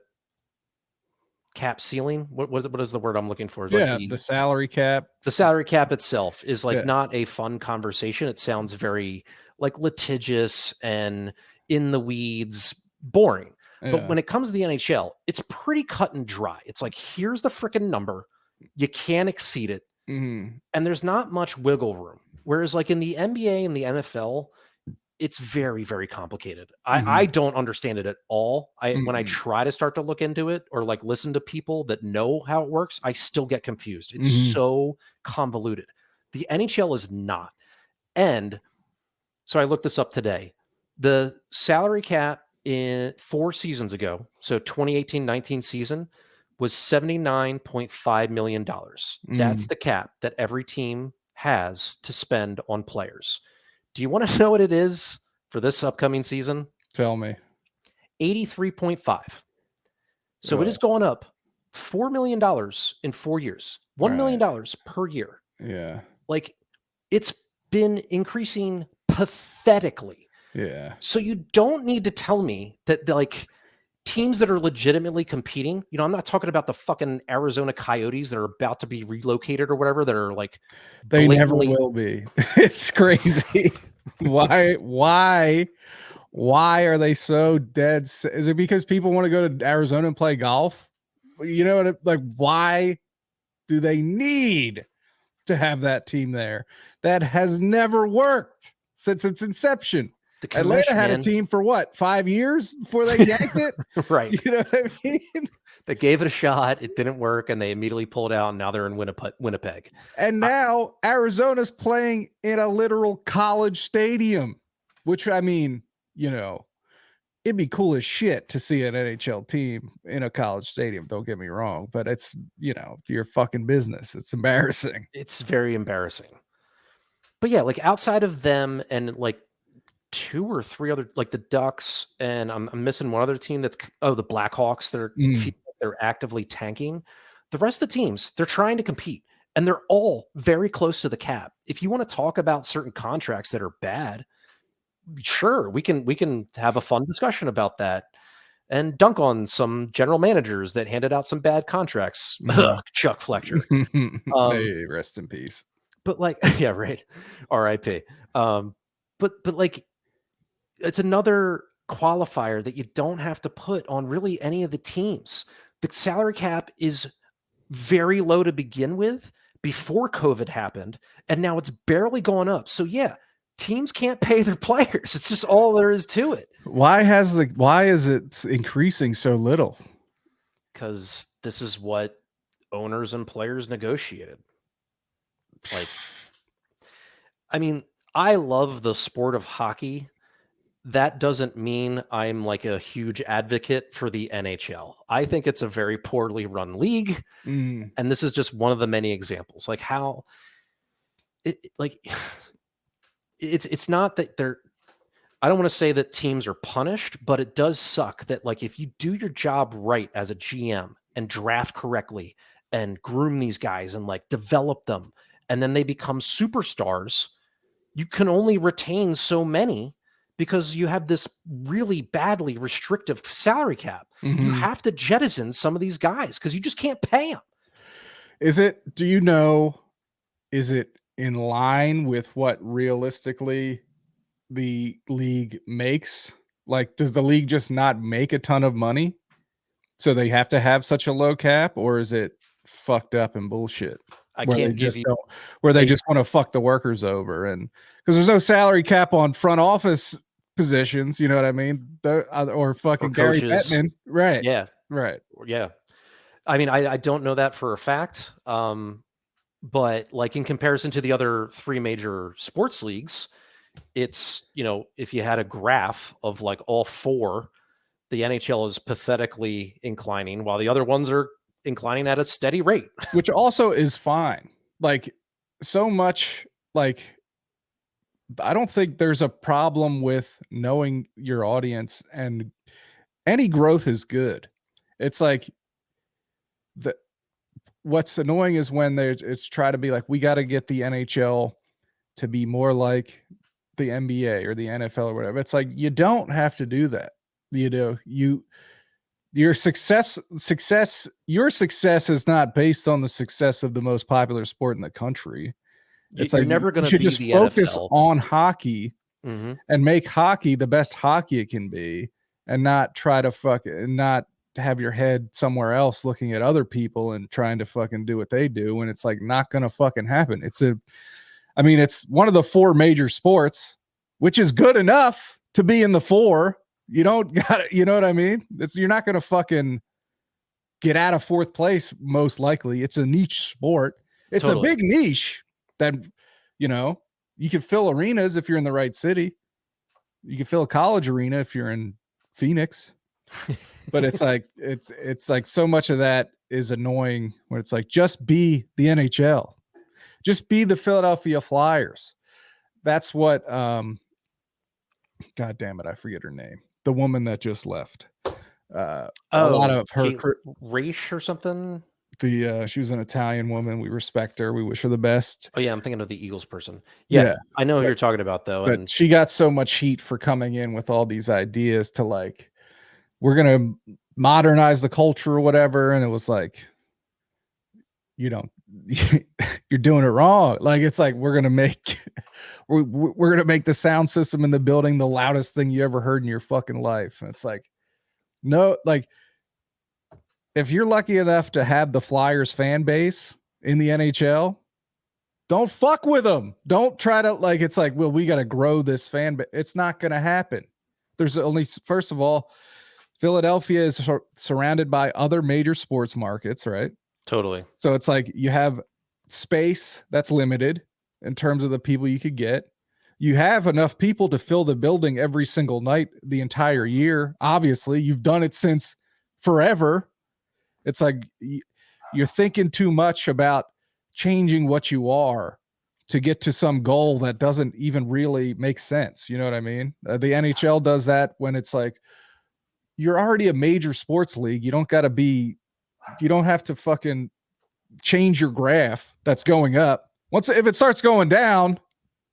cap ceiling. What is the word I'm looking for? Yeah, like the salary cap. The salary cap itself is like not a fun conversation. It sounds very like litigious and in the weeds, boring. But when it comes to the NHL, it's pretty cut and dry. It's like, here's the freaking number. You can't exceed it. And there's not much wiggle room. Whereas like in the NBA and the NFL, it's very, very complicated. I don't understand it at all. When I try to start to look into it, or like listen to people that know how it works, I still get confused. It's so convoluted. The NHL is not. And so I looked this up today. The salary cap in 4 seasons ago, so 2018-19 season, was $79.5 million. That's the cap that every team has to spend on players. Do you want to know what it is for this upcoming season? Tell me. 83.5. So it is going up $4 million in 4 years. $1 million per year. Yeah. Like, it's been increasing pathetically. Yeah. So you don't need to tell me that, like, teams that are legitimately competing, I'm not talking about the fucking Arizona Coyotes that are about to be relocated or whatever, that are like, they never will be. It's crazy. Why are they so dead? Is it because people want to go to Arizona and play golf? You know what? Like, why do they need to have that team there? That has never worked since its inception. Atlanta had a team for what, 5 years before they yanked it? Right. You know what I mean? They gave it a shot. It didn't work, and they immediately pulled out. And now they're in Winnipeg. And now Arizona's playing in a literal college stadium, which, I mean, it'd be cool as shit to see an NHL team in a college stadium. Don't get me wrong, but it's, your fucking business. It's embarrassing. It's very embarrassing. But yeah, like, outside of them and like 2 or 3 other, like the Ducks, and I'm missing one other team, that's the Blackhawks, they're actively tanking. The rest of the teams, they're trying to compete, and they're all very close to the cap. If you want to talk about certain contracts that are bad, sure, we can have a fun discussion about that and dunk on some general managers that handed out some bad contracts. Chuck Fletcher. Hey, rest in peace. But like, yeah, right. RIP. But like, it's another qualifier that you don't have to put on really any of the teams. The salary cap is very low to begin with before COVID happened, and now it's barely going up. So yeah, teams can't pay their players. It's just all there is to it. Why is it increasing so little? Because this is what owners and players negotiated. Like, I mean, I love the sport of hockey. That doesn't mean I'm like a huge advocate for the NHL. I think it's a very poorly run league. Mm. And this is just one of the many examples. Like how it's not that they're, I don't want to say that teams are punished, but it does suck that like if you do your job right as a GM and draft correctly and groom these guys and like develop them, and then they become superstars, you can only retain so many because you have this really badly restrictive salary cap. Mm-hmm. You have to jettison some of these guys because you just can't pay them. Is it in line with what realistically the league makes? Like, does the league just not make a ton of money, so they have to have such a low cap, or is it fucked up and bullshit? I Where can't they give just you don't, where they just want to fuck the workers over, and because there's no salary cap on front office positions, you know what I mean? Or fucking or Gary coaches. Bettman, right? Yeah, Right. yeah. I mean, I don't know that for a fact, but like in comparison to the other three major sports leagues, it's, you know, if you had a graph of like all four, the NHL is pathetically inclining, while the other ones are inclining at a steady rate. Which also is fine. Like, so much, like, I don't think there's a problem with knowing your audience, and any growth is good. It's like what's annoying is when it's try to be like, we got to get the NHL to be more like the NBA or the NFL or whatever. It's like, you don't have to do that. You know, your success is not based on the success of the most popular sport in the country. It's You're like never going you to should be just the focus NFL. on hockey Mm-hmm. and make hockey the best hockey it can be, and not try to not have your head somewhere else looking at other people and trying to fucking do what they do when it's like not gonna fucking happen. It's one of the four major sports, which is good enough to be in the four. You don't got it, you know what I mean? You're not gonna fucking get out of fourth place, most likely. It's a niche sport. It's Totally. a big niche that, you know, you can fill arenas if you're in the right city. You can fill a college arena if you're in Phoenix. But it's like it's like so much of that is annoying when it's like, just be the NHL. Just be the Philadelphia Flyers. That's what God damn it, I forget her name. The woman that just left. A lot of her race or something. She was an Italian woman. We respect her. We wish her the best. Oh yeah, I'm thinking of the Eagles person. Yeah. I know who you're talking about though. But she got so much heat for coming in with all these ideas to like, we're gonna modernize the culture or whatever, and it was like, you don't, you're doing it wrong. Like, it's like, we're gonna make the sound system in the building the loudest thing you ever heard in your fucking life. And it's like, no, like, if you're lucky enough to have the Flyers fan base in the NHL, don't fuck with them. Don't try to, like, it's like, well, we got to grow this fan base. It's not going to happen. There's only, first of all, Philadelphia is surrounded by other major sports markets, right? Totally. So it's like you have space that's limited in terms of the people you could get. You have enough people to fill the building every single night the entire year. Obviously, you've done it since forever. It's like you're thinking too much about changing what you are to get to some goal that doesn't even really make sense. You know what I mean? The NHL does that when it's like, you're already a major sports league. You don't have to fucking change your graph that's going up. If it starts going down,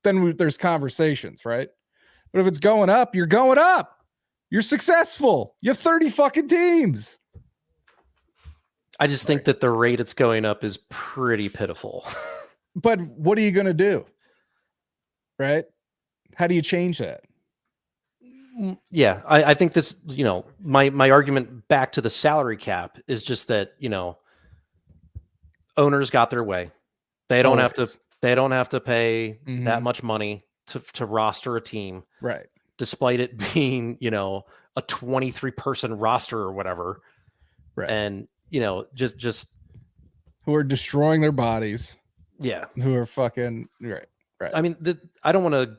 then there's conversations, right? But if it's going up, you're going up. You're successful. You have 30 fucking teams. I just think that the rate it's going up is pretty pitiful. But what are you going to do? Right? How do you change that? Yeah, I think this, my argument back to the salary cap is just that, owners got their way. They don't have to Always. they don't have to pay that Mhm. much money to roster a team, Right. despite it being, a 23 person roster or whatever. Right. And, just Who are destroying their bodies, yeah. who are fucking right. Right. I mean, I don't want to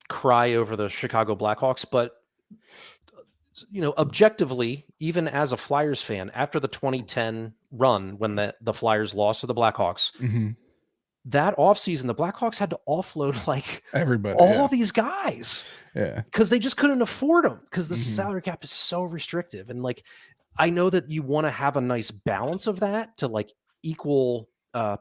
cry over the Chicago Blackhawks, but objectively, even as a Flyers fan, after the 2010 run when the Flyers lost to the Blackhawks, Mhm. that offseason, the Blackhawks had to offload like Everybody, all these guys yeah. because they just couldn't afford them because the Mhm. salary cap is so restrictive. And like, I know that you want to have a nice balance of that to like equal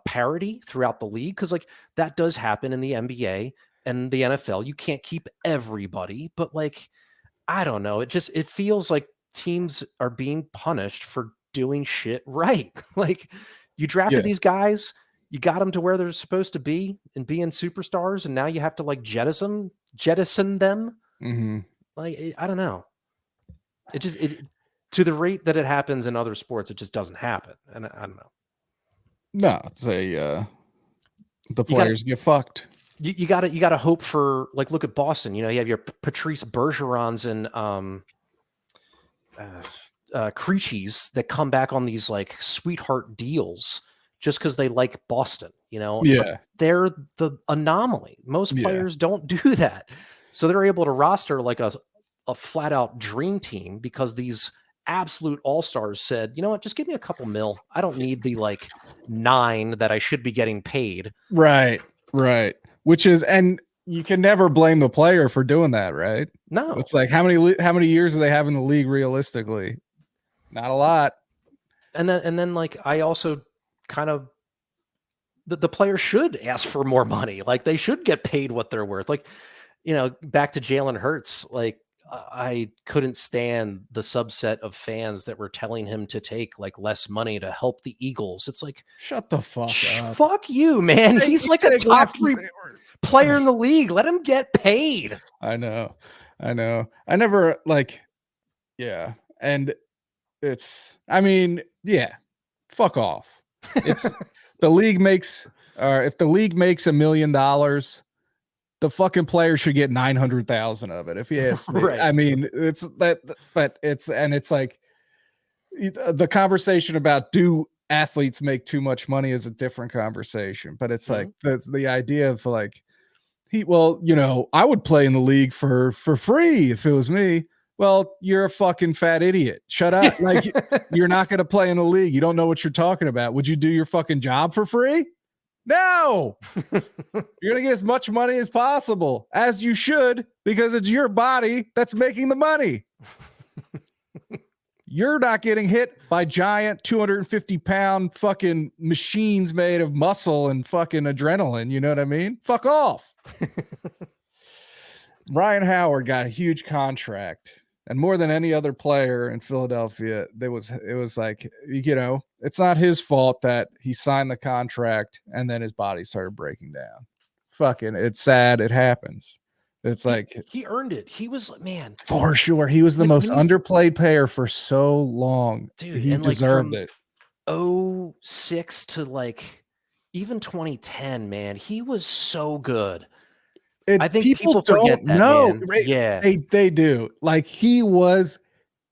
parity throughout the league because like that does happen in the NBA and the NFL. You can't keep everybody, but like, I don't know. It feels like teams are being punished for doing shit right. Like you drafted Yeah. these guys, you got them to where they're supposed to be and being superstars, and now you have to like jettison them. Mhm. Like I don't know. It to the rate that it happens in other sports, it just doesn't happen. And I don't know. No, it's a the You got players get fucked. you got to hope for like look at Boston. You have your Patrice Bergerons and Creechies that come back on these like sweetheart deals just because they like Boston, but Yeah. they're the anomaly. Most Yeah. players don't do that. So they're able to roster like a flat out dream team because these absolute all-stars said, you know what, just give me a couple mil. I don't need the like 9 that I should be getting paid. Right. Right. Which is, and you can never blame the player for doing that, right? No. It's like how many years do they have in the league realistically? Not a lot. And then like I also kind of the player should ask for more money. Like they should get paid what they're worth. Like, back to Jalen Hurts, like I couldn't stand the subset of fans that were telling him to take like less money to help the Eagles. It's like, Shut the fuck up. fuck you, man. He's like a top 3 player in the league. Let him get paid. I know. I never like, yeah. And I mean, yeah, fuck off. It's the league makes, if the league makes $1 million, the fucking player should get 900,000 of it. If you ask me, Right. I mean, it's that, but it's like the conversation about do athletes make too much money is a different conversation, but it's like, that's the idea of like, I would play in the league for free if it was me. Well, you're a fucking fat idiot. Shut up. Like, you're not going to play in the league. You don't know what you're talking about. Would you do your fucking job for free? No. You're going to get as much money as possible, as you should, because it's your body that's making the money. You're not getting hit by giant 250-pound fucking machines made of muscle and fucking adrenaline. You know what I mean? Fuck off. Ryan Howard got a huge contract, and more than any other player in Philadelphia, it was like, it's not his fault that he signed the contract and then his body started breaking down. Fucking, it's sad. It happens. It's like he earned it. He was, man, for sure. He was the most underplayed player for so long. Dude, he and deserved like it. 06 to like even 2010, man, he was so good. I think people forget that, know. man. Right? Yeah, they do. Like, he was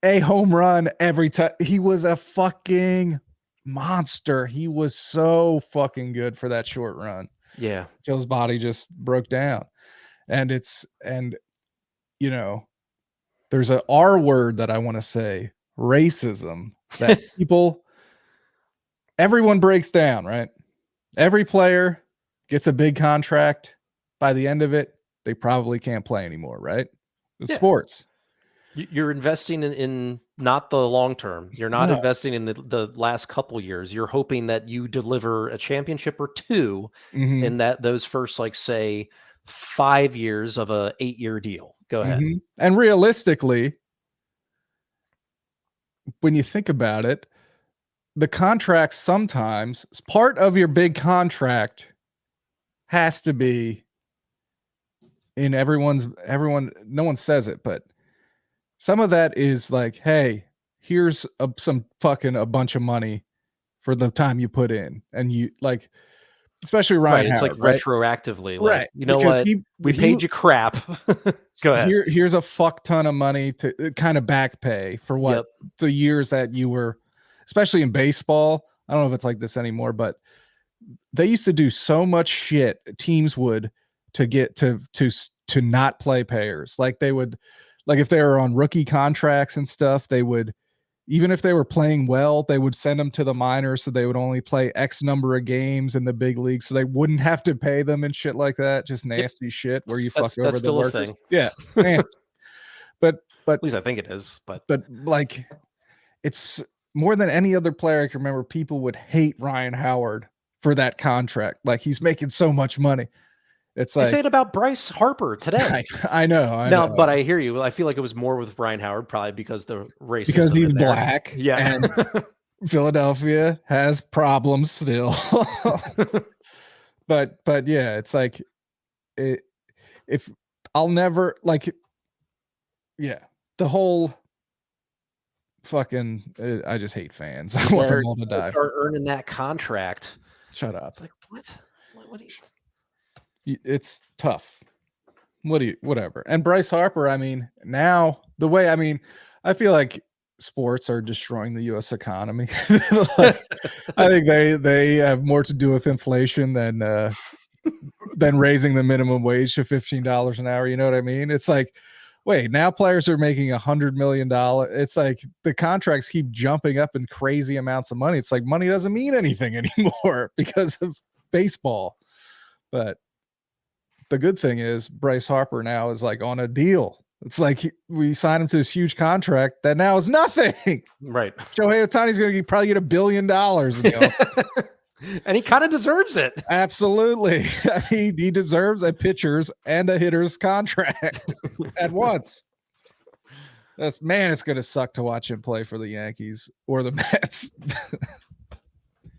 a home run every time. He was a fucking monster. He was so fucking good for that short run. Yeah, Till his body just broke down. And there's a R word that I want to say, racism, that everyone breaks down, right? Every player gets a big contract. By the end of it, they probably can't play anymore, right? It's sports. You're investing in not the long term. You're not investing in the last couple years. You're hoping that you deliver a championship or two in those first, like, say, 5 years of a 8-year deal. Go ahead. And realistically, when you think about it, the contract sometimes, part of your big contract has to be in everyone. No one says it, but some of that is like, hey, here's a bunch of money for the time you put in, and you like, especially Ryan Right. It's like Howard, right? retroactively, like, Right, you know because what? he We he paid you crap. Go ahead. here's a fuck ton of money to kind of back pay for what Yep. the years that you were, especially in baseball. I don't know if it's like this anymore, but they used to do so much shit. Teams would to get to not play payers. Like they would, like if they were on rookie contracts and stuff, they would, even if they were playing well, they would send them to the minors so they would only play X number of games in the big league so they wouldn't have to pay them and shit like that. Just Yep. nasty shit where you fuck That's over the still a workers. thing. Yeah, nasty. But At least I think it is. but like it's more than any other player I can remember. People would hate Ryan Howard for that contract. Like he's making so much money. It's They like say it about Bryce Harper today. I know. Now, but I hear you. I feel like it was more with Ryan Howard, probably because the because racism he's in there. black. Yeah. And Philadelphia has problems still. but yeah, it's like if I'll never like, yeah, the whole fucking I just hate fans. I want them all to die. Start earning that contract. Shut up. It's like, what? What do you? It's tough. Whatever. And Bryce Harper, I mean, now the way, I mean, I feel like sports are destroying the US economy. Like, I think they have more to do with inflation than raising the minimum wage to $15 an hour. You know what I mean? It's like, wait, now players are making $100 million. It's like the contracts keep jumping up in crazy amounts of money. It's like money doesn't mean anything anymore because of baseball. But the good thing is Bryce Harper now is like on a deal. It's like we signed him to this huge contract that now is nothing. Right. Shohei Ohtani's going to probably get $1 billion. And he kind of deserves it. Absolutely. He deserves a pitcher's and a hitter's contract at once. It's going to suck to watch him play for the Yankees or the Mets.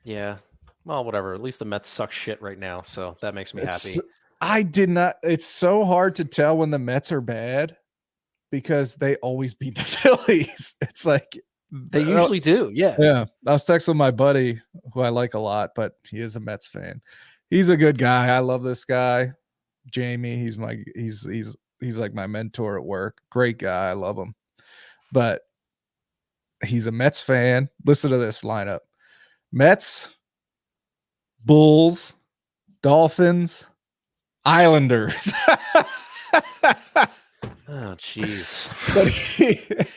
Yeah. Well, whatever. At least the Mets suck shit right now, so that makes me happy. I did not. It's so hard to tell when the Mets are bad because they always beat the Phillies. It's like they usually do. Yeah. Yeah. I was texting my buddy who I like a lot, but he is a Mets fan. He's a good guy. I love this guy, Jamie. He's like my mentor at work. Great guy. I love him. But he's a Mets fan. Listen to this lineup: Mets, Bulls, Dolphins, Islanders. Oh, jeez. But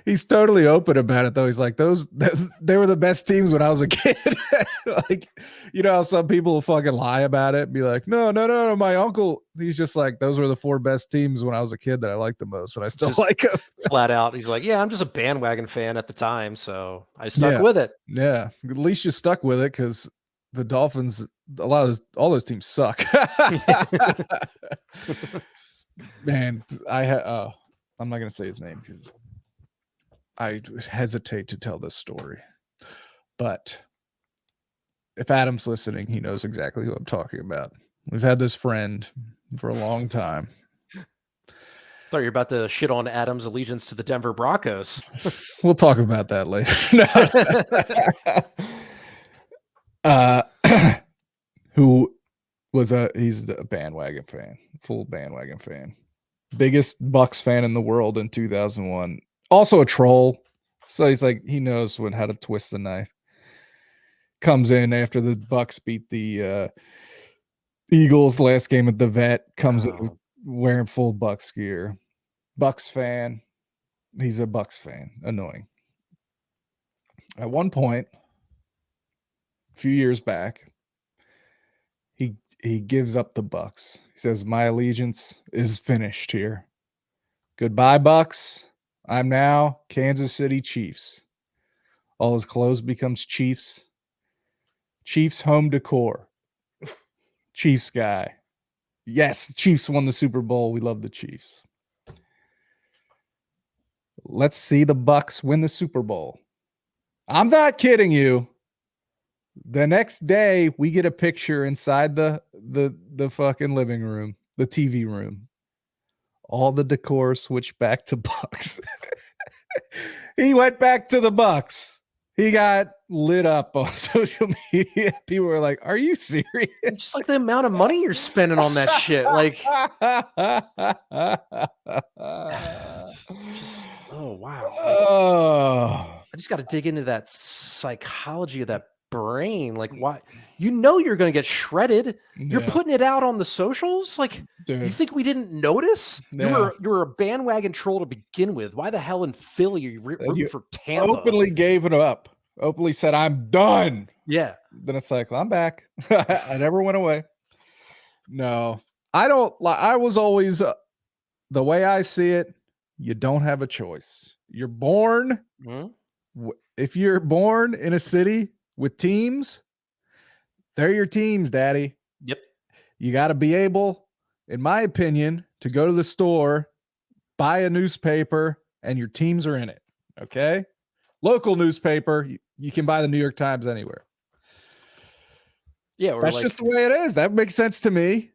he's totally open about it, though. He's like, they were the best teams when I was a kid. Like, you know how some people will fucking lie about it and be like, no, my uncle. He's just like, those were the 4 best teams when I was a kid that I liked the most, and I still like them. Flat out. He's like, yeah, I'm just a bandwagon fan at the time, so I stuck with it. Yeah, at least you stuck with it because the Dolphins, all those teams suck. Man, I'm not gonna say his name because I hesitate to tell this story. But if Adam's listening, he knows exactly who I'm talking about. We've had this friend for a long time. Thought you were about to shit on Adam's allegiance to the Denver Broncos. We'll talk about that later. He's a bandwagon fan, full bandwagon fan. Biggest Bucks fan in the world in 2001. Also a troll. So he's like, he knows how to twist the knife. Comes in after the Bucks beat the Eagles last game at the Vet. Comes in wearing full Bucks gear. Bucks fan. He's a Bucks fan. Annoying. At one point, a few years back, he gives up the Bucks. He says, my allegiance is finished here. Goodbye, Bucks. I'm now Kansas City Chiefs. All his clothes becomes Chiefs. Chiefs home decor. Chiefs guy. Yes, Chiefs won the Super Bowl. We love the Chiefs. Let's see the Bucks win the Super Bowl. I'm not kidding you. The next day, we get a picture inside the fucking living room, the TV room. All the decor switched back to Bucks. He went back to the Bucks. He got lit up on social media. People were like, "Are you serious?" Just like the amount of money you're spending on that shit. Like, just, oh, wow. Like, I just got to dig into that psychology of that brain. Like, why? You know you're going to get shredded. You're putting it out on the socials. Like, dude. You think we didn't notice? Yeah. You were a bandwagon troll to begin with. Why the hell in Philly are you rooting for Tampa? Openly gave it up. Openly said, "I'm done." Yeah. Then it's like, well, I'm back. I never went away. No, I don't. I was always the way I see it. You don't have a choice. You're born. Mm-hmm. If you're born in a city with teams, they're your teams, daddy. Yep. You got to be able, in my opinion, to go to the store, buy a newspaper, and your teams are in it. Okay? Local newspaper, you can buy the New York Times anywhere. Yeah, that's just the way it is. That makes sense to me.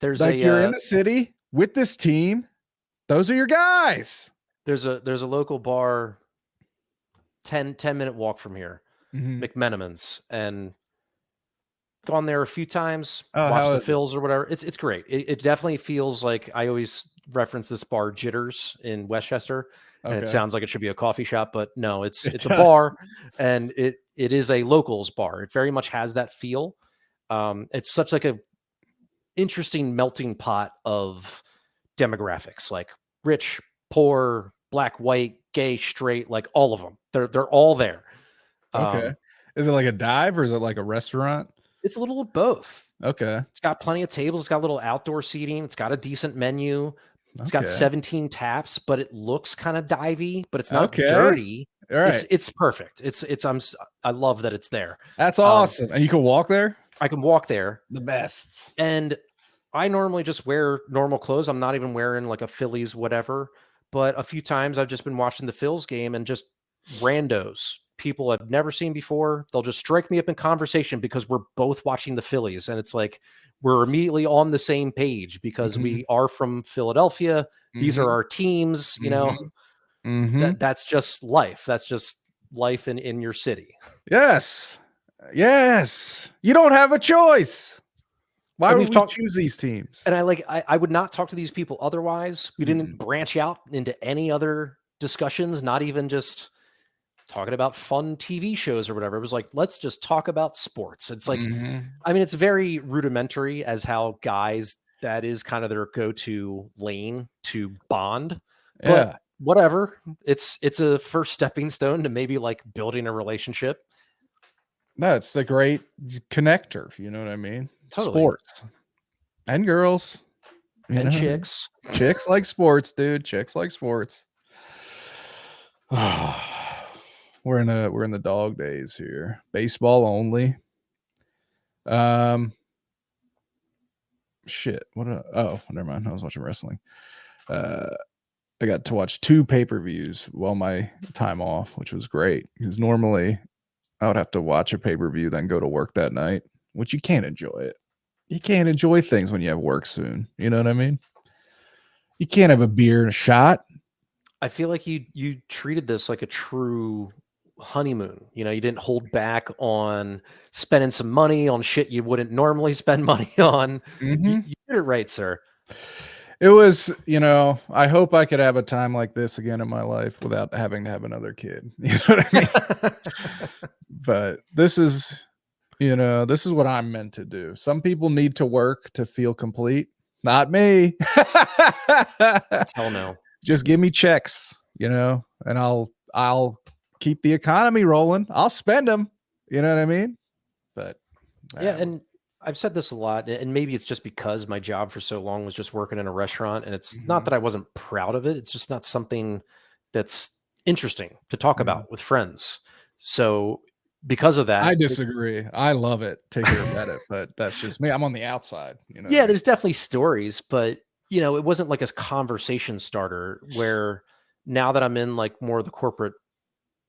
There's like you're in the city with this team. Those are your guys. There's a local bar 10-minute walk from here, McMenamin's, and gone there a few times, watched the Phils or whatever. It's great. It definitely feels like, I always reference this bar Jitters in Westchester, and it sounds like it should be a coffee shop, but no, it's a bar, and it is a locals bar. It very much has that feel. It's such like a interesting melting pot of demographics, like rich, poor, black, white, gay, straight, like all of them. They're all there. Okay. Is it like a dive or is it like a restaurant? It's a little of both. Okay. It's got plenty of tables. It's got a little outdoor seating. It's got a decent menu. It's got 17 taps, but it looks kind of divey, but it's not dirty. All right. It's perfect. I love that it's there. That's awesome. And you can walk there? I can walk there. The best. And I normally just wear normal clothes. I'm not even wearing like a Phillies whatever, but a few times I've just been watching the Phils game, and just randos, people I've never seen before, they'll just strike me up in conversation because we're both watching the Phillies, and it's like we're immediately on the same page because we are from Philadelphia. These are our teams, you know. That's just life. That's just life in your city. Yes. You don't have a choice. Why would we choose these teams? And I would not talk to these people otherwise. We didn't branch out into any other discussions, not even just talking about fun TV shows or whatever. It was like, let's just talk about sports. It's like, I mean, it's very rudimentary as how guys, that is kind of their go-to lane to bond. But whatever. It's a first stepping stone to maybe like building a relationship. No, it's a great connector. You know what I mean? Totally. Sports and girls and chicks. Chicks like sports, dude. Chicks like sports. We're in the dog days here. Baseball only. Shit. Never mind. I was watching wrestling. I got to watch 2 pay-per-views while my time off, which was great because normally I would have to watch a pay-per-view, then go to work that night, which you can't enjoy it. You can't enjoy things when you have work soon. You know what I mean? You can't have a beer and a shot. I feel like you treated this like a true honeymoon. You know, you didn't hold back on spending some money on shit you wouldn't normally spend money on. You did it right, sir. It was, I hope I could have a time like this again in my life without having to have another kid. You know what I mean? But this is what I'm meant to do. Some people need to work to feel complete. Not me. Hell no. Just give me checks, and I'll keep the economy rolling. I'll spend them. You know what I mean? But yeah, and I've said this a lot, and maybe it's just because my job for so long was just working in a restaurant, and it's not that I wasn't proud of it. It's just not something that's interesting to talk about with friends. So because of that, I disagree. I love it. Take your credit, but that's just me. I'm on the outside. Yeah, there's definitely stories, but it wasn't like a conversation starter where now that I'm in like more of the corporate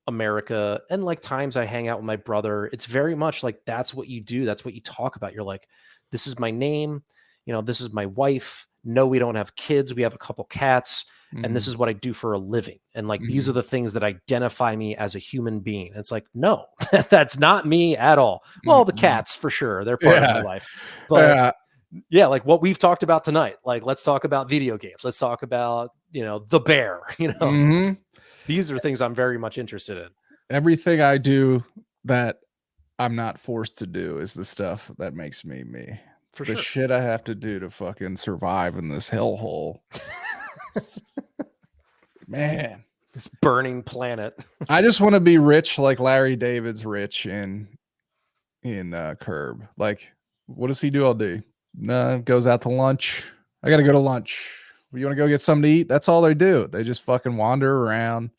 America and like times I hang out with my brother, it's very much like that's what you do. That's what you talk about. You're like, this is my name. This is my wife. No, we don't have kids. We have a couple cats. And this is what I do for a living. And like, these are the things that identify me as a human being. And it's like, no, that's not me at all. Well, the cats for sure. They're part of my life. But yeah, like what we've talked about tonight, like, let's talk about video games. Let's talk about, the bear, These are things I'm very much interested in. Everything I do that I'm not forced to do is the stuff that makes me me. For the sure. shit I have to do to fucking survive in this hellhole. Man. This burning planet. I just want to be rich like Larry David's rich in Curb. Like, what does he do all day? Goes out to lunch. I got to go to lunch. You want to go get something to eat? That's all they do. They just fucking wander around,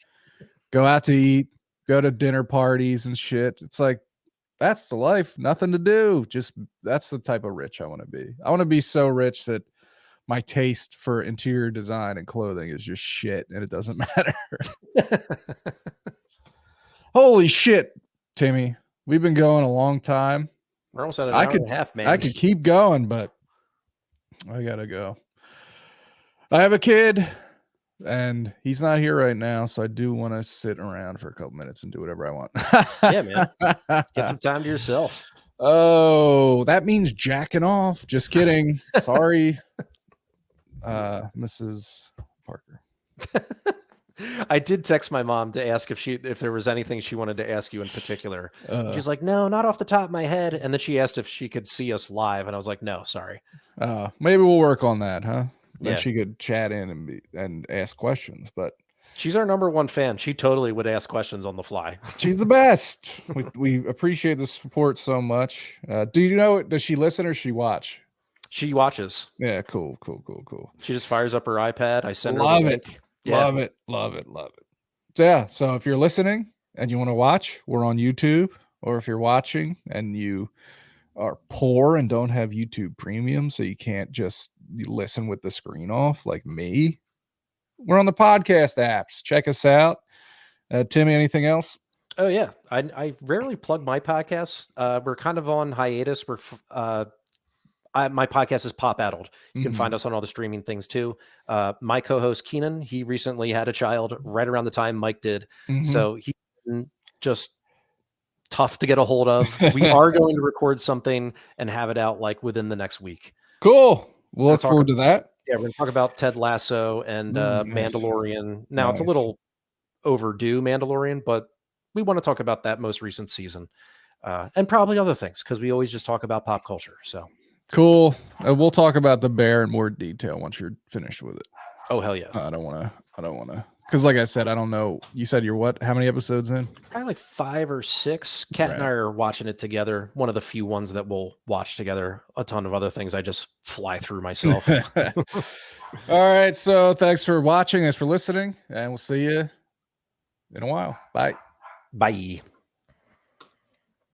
go out to eat, go to dinner parties and shit. It's like, that's the life. Nothing to do. Just that's the type of rich I want to be. I want to be so rich that my taste for interior design and clothing is just shit and it doesn't matter. Holy shit, Timmy. We've been going a long time. We're almost at an hour and a half, man. I could keep going, but I gotta go. I have a kid and he's not here right now, so I do want to sit around for a couple minutes and do whatever I want. Yeah, man. Get some time to yourself. Oh, that means jacking off. Just kidding. Sorry, Mrs. Parker. I did text my mom to ask if there was anything she wanted to ask you in particular. She's like, no, not off the top of my head. And then she asked if she could see us live, and I was like, no, sorry. Maybe we'll work on that, huh? Then Yeah. she could chat in and ask questions, but she's our number one fan. She totally would ask questions on the fly. She's the best. We appreciate the support so much. Do you know, does she listen or she watch? She watches. Yeah, cool. She just fires up her iPad. I send her the the link. link. Yeah. Love it. So, yeah, so if you're listening and you want to watch, we're on YouTube. Or if you're watching and you are poor and don't have YouTube Premium, so you can't just listen with the screen off like me, we're on the podcast apps. Check us out. Timmy, anything else? Oh, yeah. I rarely plug my podcasts. We're kind of on hiatus. My podcast is Pop Addled. You can find us on all the streaming things too. My co-host Keenan, he recently had a child right around the time Mike did. So he's just tough to get a hold of. We are going to record something and have it out like within the next week. Cool. We'll look forward to that. Yeah, we're going to talk about Ted Lasso and Mandalorian. Now, it's a little overdue, Mandalorian, but we want to talk about that most recent season and probably other things because we always just talk about pop culture. So cool. We'll talk about the bear in more detail once you're finished with it. Oh, hell yeah. I don't want to. Because like I said, I don't know. You said you're what? How many episodes in? Probably like 5 or 6. Kat and I are watching it together. One of the few ones that we'll watch together. A ton of other things I just fly through myself. All right. So thanks for watching. Thanks for listening. And we'll see you in a while. Bye. Bye.